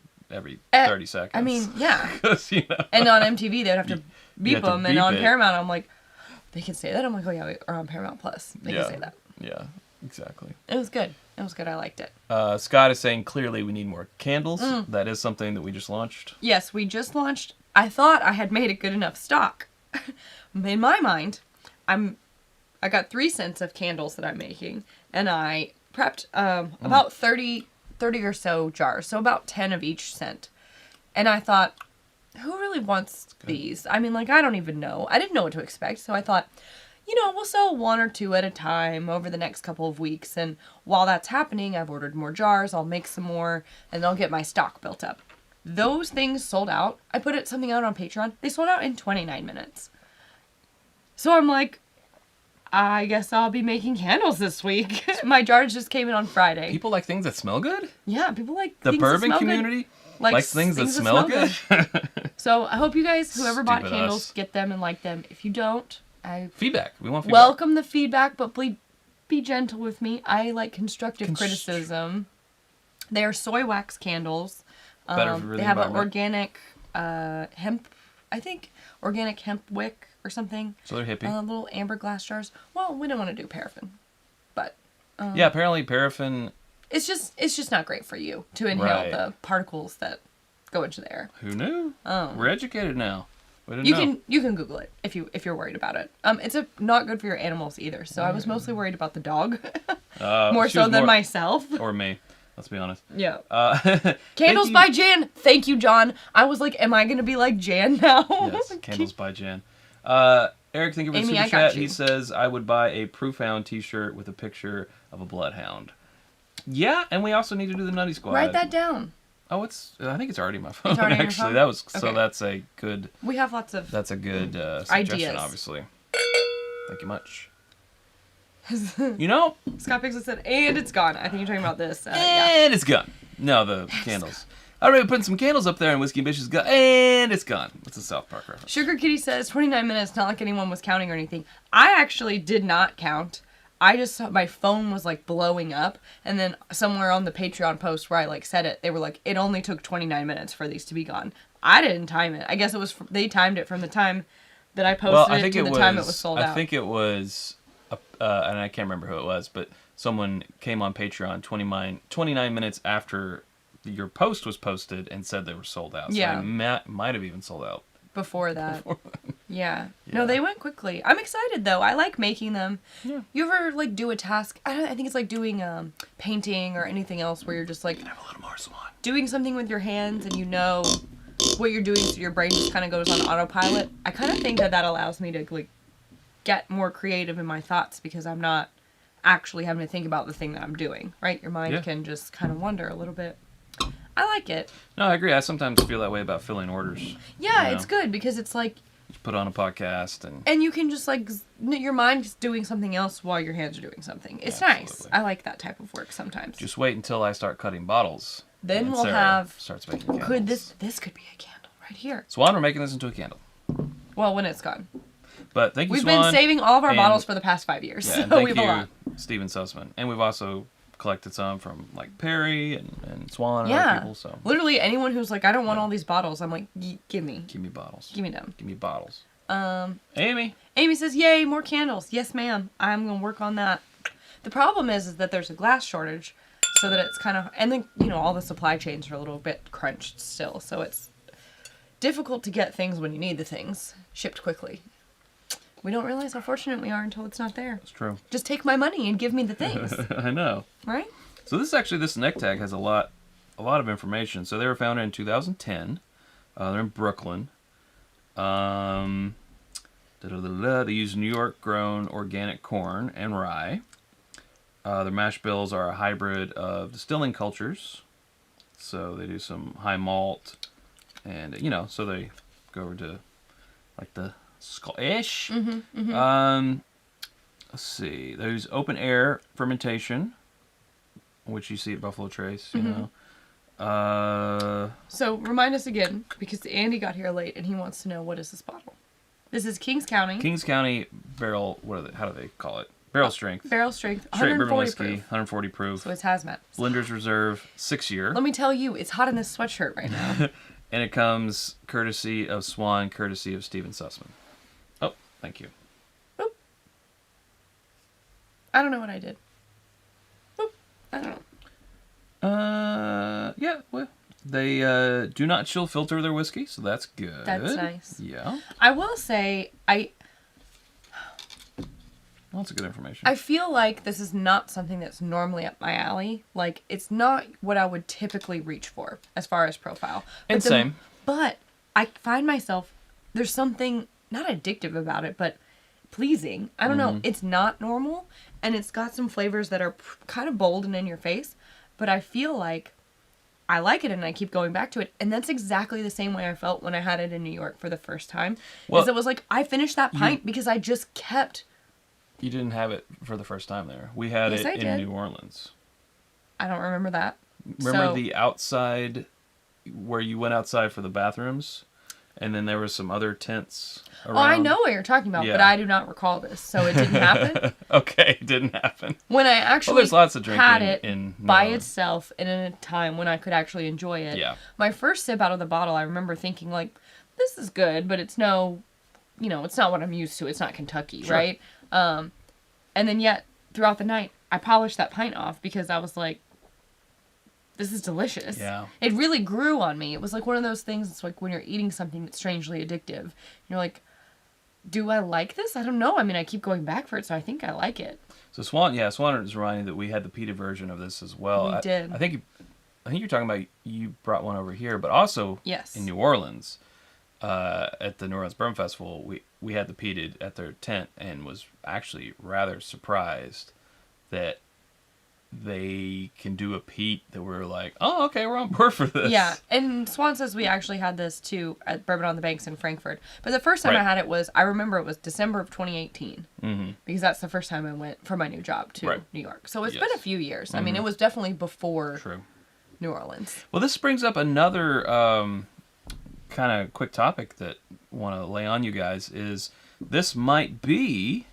S2: 30 seconds.
S1: I mean, yeah.
S2: You know.
S1: And on MTV, they'd have to beep them, and on
S2: it.
S1: Paramount, I'm like, they can say that? I'm like, oh yeah, or on Paramount Plus, they can say that.
S2: Yeah, exactly.
S1: It was good. It was good. I liked it.
S2: Scott is saying, clearly we need more candles. That is something that we just launched.
S1: Yes, we just launched. I thought I had made a good enough stock. In my mind, I got 3 cents of candles that I'm making, and I prepped about 30 or so jars, so about 10 of each scent. And I thought, who really wants these? I mean, like, I don't even know. I didn't know what to expect, so I thought, you know, we'll sell 1 or 2 at a time over the next couple of weeks. And while that's happening, I've ordered more jars. I'll make some more, and I'll get my stock built up. Those things sold out. I put something out on Patreon. They sold out in 29 minutes. So I'm like, I guess I'll be making candles this week. My jars just came in on Friday.
S2: People like things that smell good?
S1: Yeah, people like
S2: the
S1: things
S2: bourbon
S1: that smell
S2: community
S1: good.
S2: likes things that smell good.
S1: So I hope you guys, whoever bought
S2: Stupid
S1: candles,
S2: us.
S1: get them and like them. If you don't,
S2: feedback. We want feedback.
S1: Welcome the feedback, but please be gentle with me. I like constructive criticism. They are soy wax candles.
S2: Better for the
S1: they have an
S2: environment.
S1: organic hemp, I think, organic hemp wick or something.
S2: So they're hippie.
S1: Little amber glass jars. Well, we don't want to do paraffin, but
S2: yeah, apparently paraffin.
S1: It's just not great for you to inhale the particles that go into the air.
S2: Who knew? Oh. We're educated now.
S1: You can Google it if you're worried about it. It's not good for your animals either. So I was mostly worried about the dog, more so than myself
S2: or me. Let's be honest.
S1: Yeah. Candles by Jan. Thank you, John. I was like, am I gonna be like Jan now?
S2: Yes. Candles by Jan. Eric, thank you for the super chat. He says I would buy a Proofhound T-shirt with a picture of a bloodhound. Yeah, and we also need to do the Nutty Squad.
S1: Write that down.
S2: Oh, I think it's already on my phone.
S1: It's already
S2: actually,
S1: on your phone?
S2: So that's a good.
S1: We have lots of.
S2: That's a good suggestion,
S1: ideas.
S2: Obviously. Thank you much. You know,
S1: Scott Pixel said, and it's gone. I think you're talking about this.
S2: And it's gone. No, the candles. All right, we're putting some candles up there, and Whiskey Ambitions gone, and it's gone. It's a South Park reference.
S1: Sugar Kitty says 29 minutes. Not like anyone was counting or anything. I actually did not count. I just saw my phone was like blowing up, and then somewhere on the Patreon post where I like said it, they were like, it only took 29 minutes for these to be gone. I didn't time it. I guess it was they timed it from the time that I posted it to the time it was sold out.
S2: I think it was, and I can't remember who it was, but someone came on Patreon 29 minutes after your post was posted and said they were sold out. So
S1: Yeah.
S2: might have even sold out.
S1: Before that. Yeah. No, they went quickly. I'm excited, though. I like making them.
S2: Yeah.
S1: You ever, like, do a task? I think it's like doing painting or anything else where you're just, like,
S2: Have a little more, Swan.
S1: doing something with your hands and you know what you're doing, so your brain just kind of goes on autopilot. I kind of think that allows me to, like, get more creative in my thoughts because I'm not actually having to think about the thing that I'm doing, right? Your mind can just kind of wander a little bit. I like it.
S2: No, I agree. I sometimes feel that way about filling orders.
S1: Yeah, it's good because it's like...
S2: Put on a podcast and...
S1: And you can just, like, your mind's doing something else while your hands are doing something. It's nice. I like that type of work sometimes.
S2: Just wait until I start cutting bottles.
S1: Then we'll
S2: Sarah
S1: have...
S2: starts making candles.
S1: This could be a candle right here.
S2: Swan, we're making this into a candle.
S1: Well, when it's gone.
S2: But thank you,
S1: We've
S2: Swan.
S1: been saving all of our bottles for the past 5 years.
S2: Yeah,
S1: so
S2: and thank
S1: we have a lot.
S2: Steven Sussman. And we've also collected some from, like, Perry and Swan and other people. So
S1: literally anyone who's like, I don't want all these bottles, I'm like, give me.
S2: Give me bottles.
S1: Give me them.
S2: Give me bottles.
S1: Amy says, yay, more candles. Yes, ma'am. I'm going to work on that. The problem is that there's a glass shortage, so that it's kind of, and then, you know, all the supply chains are a little bit crunched still, so it's difficult to get things when you need the things shipped quickly. We don't realize how fortunate we are until it's not there.
S2: That's true.
S1: Just take my money and give me the things.
S2: I know.
S1: Right?
S2: So this neck tag has a lot of information. So they were founded in 2010. They're in Brooklyn. They use New York grown organic corn and rye. Their mash bills are a hybrid of distilling cultures. So they do some high malt and, you know, so they go over to like the Scottish. Let's see. There's open air fermentation, which you see at Buffalo Trace, you know.
S1: So remind us again, because Andy got here late and he wants to know, what is this bottle? This is Kings County.
S2: Kings County barrel, how do they call it? Barrel strength.
S1: Barrel strength,
S2: Straight bourbon
S1: 140
S2: whiskey,
S1: proof.
S2: 140 proof.
S1: So it's hazmat.
S2: Blender's Reserve, 6-year.
S1: Let me tell you, it's hot in this sweatshirt right now.
S2: And it comes courtesy of Swan, courtesy of Steven Sussman. Oh, thank you.
S1: Boop. I don't know what I did. Boop. I don't know.
S2: Yeah, well, they do not chill filter their whiskey, so that's good.
S1: That's nice.
S2: Yeah.
S1: I will say,
S2: Well, that's good information.
S1: I feel like this is not something that's normally up my alley. Like, it's not what I would typically reach for as far as profile.
S2: And same.
S1: But I find myself, there's something not addictive about it, but pleasing. I don't know. It's not normal, and it's got some flavors that are kind of bold and in your face, but I feel like I like it and I keep going back to it. And that's exactly the same way I felt when I had it in New York for the first time. Well, it was like, I finished that pint because I just kept...
S2: You didn't have it for the first time there. We had it in New Orleans.
S1: I don't remember that.
S2: Remember the outside, where you went outside for the bathrooms, and then there were some other tents around?
S1: Oh, I know what you're talking about, but I do not recall this, so it didn't happen.
S2: Okay, it didn't happen.
S1: When I actually
S2: there's lots of drinking
S1: had it
S2: in
S1: by itself and in a time when I could actually enjoy it.
S2: Yeah.
S1: My first sip out of the bottle, I remember thinking, like, this is good, but it's no, you know, it's not what I'm used to. It's not Kentucky, right? And then yet, throughout the night, I polished that pint off because I was like, this is delicious.
S2: Yeah.
S1: It really grew on me. It was like one of those things, it's like when you're eating something that's strangely addictive. You're like, do I like this? I don't know. I mean, I keep going back for it, so I think I like it.
S2: So Swan is reminding that we had the peated version of this as well.
S1: We did.
S2: I think you're talking about, you brought one over here, but also in New Orleans. At the New Orleans Bourbon Festival, we had the peated at their tent and was actually rather surprised that they can do a peat that we're like, oh, okay, we're on board for this.
S1: Yeah, and Swan says we actually had this too at Bourbon on the Banks in Frankfurt. But the first time I had it was, I remember it was December of 2018. Because that's the first time I went for my new job to New York. So it's been a few years. I mean, it was definitely before New Orleans.
S2: Well, this brings up another... kind of quick topic that I want to lay on you guys is this might be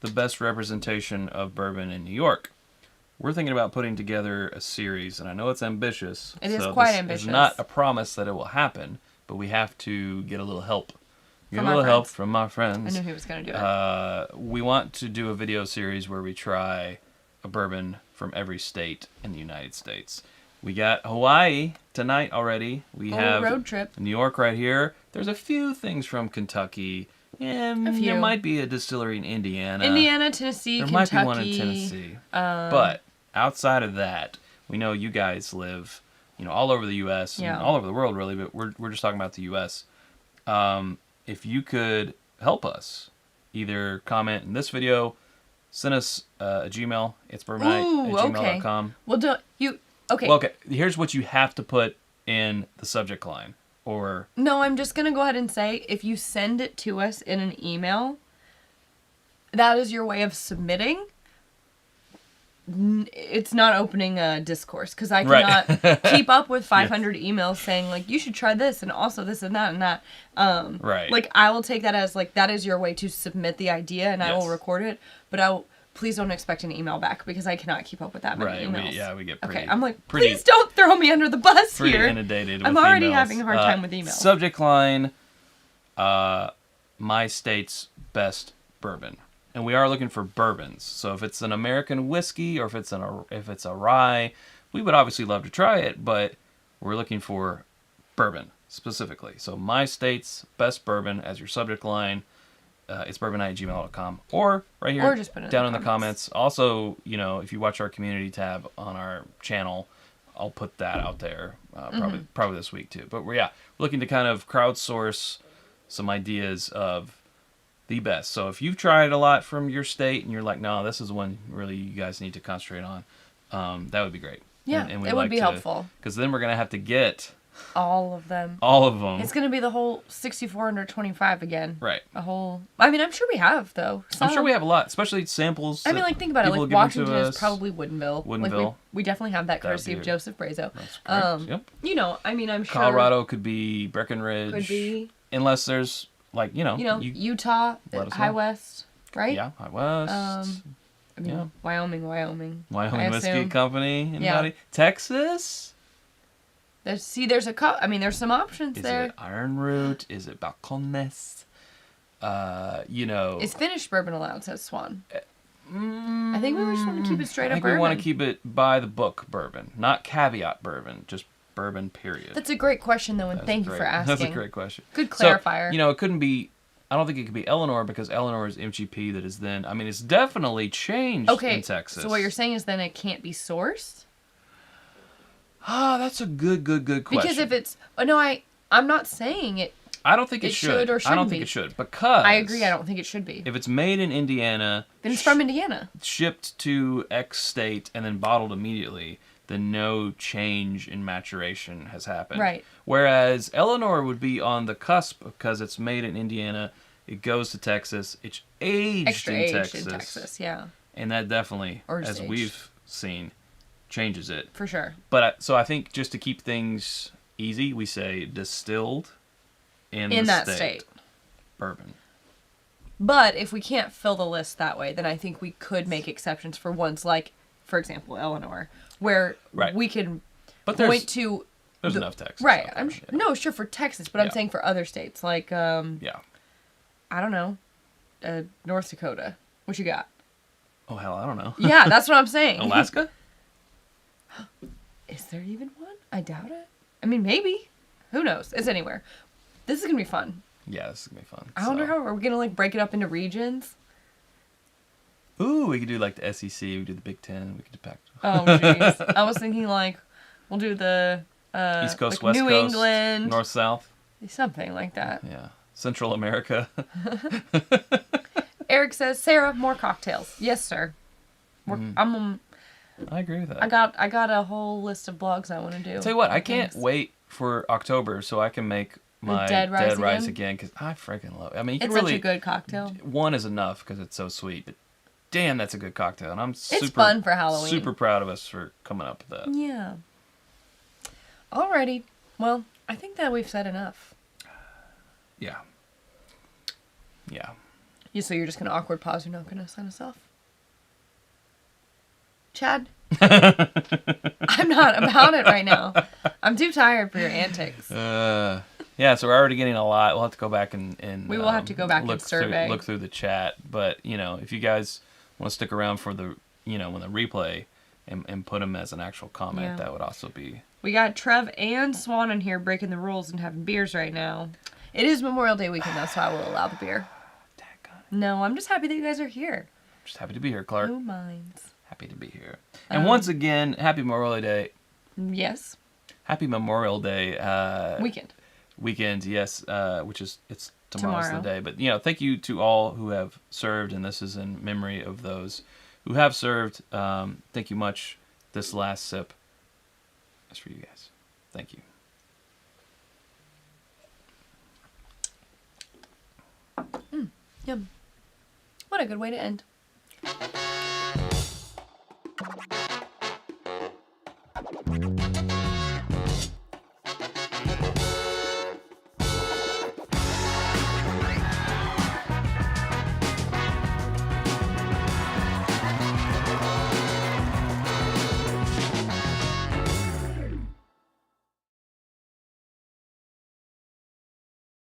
S2: the best representation of bourbon in New York. We're thinking about putting together a series, and I know it's ambitious.
S1: It is quite ambitious.
S2: It's not a promise that it will happen, but we have to get a little help.
S1: Get a little help
S2: from our friends.
S1: I knew he was going to do it.
S2: We want to do a video series where we try a bourbon from every state in the United States. We got Hawaii tonight already. We have
S1: road trip.
S2: New York right here. There's a few things from Kentucky. And
S1: A few.
S2: there might be a distillery in Indiana.
S1: Indiana, Tennessee,
S2: there
S1: Kentucky.
S2: might be one in Tennessee. But outside of that, we know you guys live, all over the U.S. and all over the world, really. But we're just talking about the U.S. If you could help us, either comment in this video, send us a Gmail, itsbourbonnight@gmail.com.
S1: Okay.
S2: Well, okay. Here's what you have to put in the subject line.
S1: No, I'm just going to go ahead and say, if you send it to us in an email, that is your way of submitting. It's not opening a discourse, because I cannot keep up with 500 emails saying, like, you should try this, and also this and that and that.
S2: Right.
S1: Like, I will take that as, like, that is your way to submit the idea, and I will record it, but please don't expect an email back, because I cannot keep up with that many emails.
S2: We get pretty...
S1: Okay, I'm like, please don't throw me under the bus
S2: pretty
S1: here.
S2: Inundated with
S1: I'm already
S2: emails.
S1: having a hard time with emails.
S2: Subject line, my state's best bourbon. And we are looking for bourbons. So if it's an American whiskey or if it's a rye, we would obviously love to try it, but we're looking for bourbon specifically. So my state's best bourbon as your subject line. It's bourbonnight@gmail.com, or right here,
S1: or just put it
S2: down in the comments. Also, if you watch our community tab on our channel, I'll put that out there probably this week too. But we're looking to kind of crowdsource some ideas of the best. So if you've tried a lot from your state and you're like, no, this is one really you guys need to concentrate on, that would be great.
S1: Yeah,
S2: and
S1: it would be helpful.
S2: Because then we're gonna have to get
S1: all of them. It's going to be the whole 6425 again.
S2: Right.
S1: I'm sure we have, though.
S2: I'm sure we have a lot, especially samples.
S1: I mean, like, think about it. Like, Washington is probably Woodinville. Like, we definitely have that courtesy of Joseph Brazo.
S2: Yep.
S1: I'm sure.
S2: Colorado could be Breckenridge.
S1: Could be.
S2: Unless there's, like,
S1: Utah, High West, right?
S2: Yeah, High West.
S1: Wyoming.
S2: Wyoming Whiskey Company. Anybody? Texas?
S1: There's some options there.
S2: Is it Iron Root? Is it Balcones?
S1: Is finished bourbon allowed, says Swan? I think we just want to keep it straight up bourbon.
S2: We want to keep it by the book bourbon, not caveat bourbon, just bourbon, period.
S1: That's a great question, though, and thank you for asking.
S2: That's a great question.
S1: Good clarifier.
S2: So, it couldn't be... I don't think it could be Eleanor, because Eleanor is MGP that is then... I mean, it's definitely changed in Texas.
S1: So what you're saying is then it can't be sourced?
S2: That's a good question.
S1: Because if it's... I'm not saying it...
S2: I don't think it should.
S1: Or shouldn't
S2: I don't think it should, because...
S1: I agree, I don't think it should be.
S2: If it's made in Indiana...
S1: Then it's from Indiana.
S2: Shipped to X state and then bottled immediately, then no change in maturation has happened.
S1: Right.
S2: Whereas Eleanor would be on the cusp, because it's made in Indiana, it goes to Texas, it's aged in Texas.
S1: Yeah.
S2: And that definitely, as
S1: aged.
S2: we've seen, changes it.
S1: For sure.
S2: But so I think just to keep things easy, we say distilled in that state. Bourbon.
S1: But if we can't fill the list that way, then I think we could make exceptions for ones like, for example, Eleanor, where we can point to...
S2: There's enough Texas.
S1: Right. No, sure, for Texas, but I'm saying for other states. Like, I don't know, North Dakota. What you got?
S2: Oh, hell, I don't know.
S1: Yeah, that's what I'm saying.
S2: Alaska?
S1: Is there even one? I doubt it. I mean, maybe. Who knows? It's anywhere. This is going to be fun.
S2: Yeah, this is going to be fun.
S1: I wonder how... Are we going to, like, break it up into regions?
S2: Ooh, we could do, like, the SEC. We could do the Big Ten. We could do Pac-12.
S1: Oh, jeez. I was thinking, like, we'll do the...
S2: East Coast,
S1: like
S2: West
S1: New
S2: Coast,
S1: England.
S2: North, South.
S1: Something like that.
S2: Yeah. Central America.
S1: Eric says, Sarah, more cocktails. Yes, sir.
S2: I agree with that.
S1: I got a whole list of blogs I want to do.
S2: I'll tell you what, I can't wait for October so I can make my Dead Rice again, because I freaking love it. I mean, you can
S1: it's such a good cocktail.
S2: One is enough because it's so sweet, but damn, that's a good cocktail, and
S1: it's fun for Halloween.
S2: Super proud of us for coming up with that.
S1: Yeah. Alrighty. Well, I think that we've said enough.
S2: Yeah.
S1: So you're just going to awkward pause? You're not going to sign us off? Chad? I'm not about it right now. I'm too tired for your antics.
S2: Yeah, so we're already getting a lot. We'll have to go back and
S1: we will have to go back and survey.
S2: Look through the chat. But, if you guys want to stick around for the, when the replay and put them as an actual comment,
S1: Yeah.
S2: that would also be.
S1: We got Trev and Swan in here breaking the rules and having beers right now. It is Memorial Day weekend though, so I will allow the beer. No, I'm just happy that you guys are here.
S2: Just happy to be here, Clark.
S1: Who minds?
S2: Happy to be here. And once again, happy Memorial Day.
S1: Yes.
S2: Happy Memorial Day.
S1: Weekend,
S2: yes, it's tomorrow's
S1: Tomorrow.
S2: the day. But, thank you to all who have served, and this is in memory of those who have served. Thank you much. This last sip is for you guys. Thank you.
S1: Yum. What a good way to end.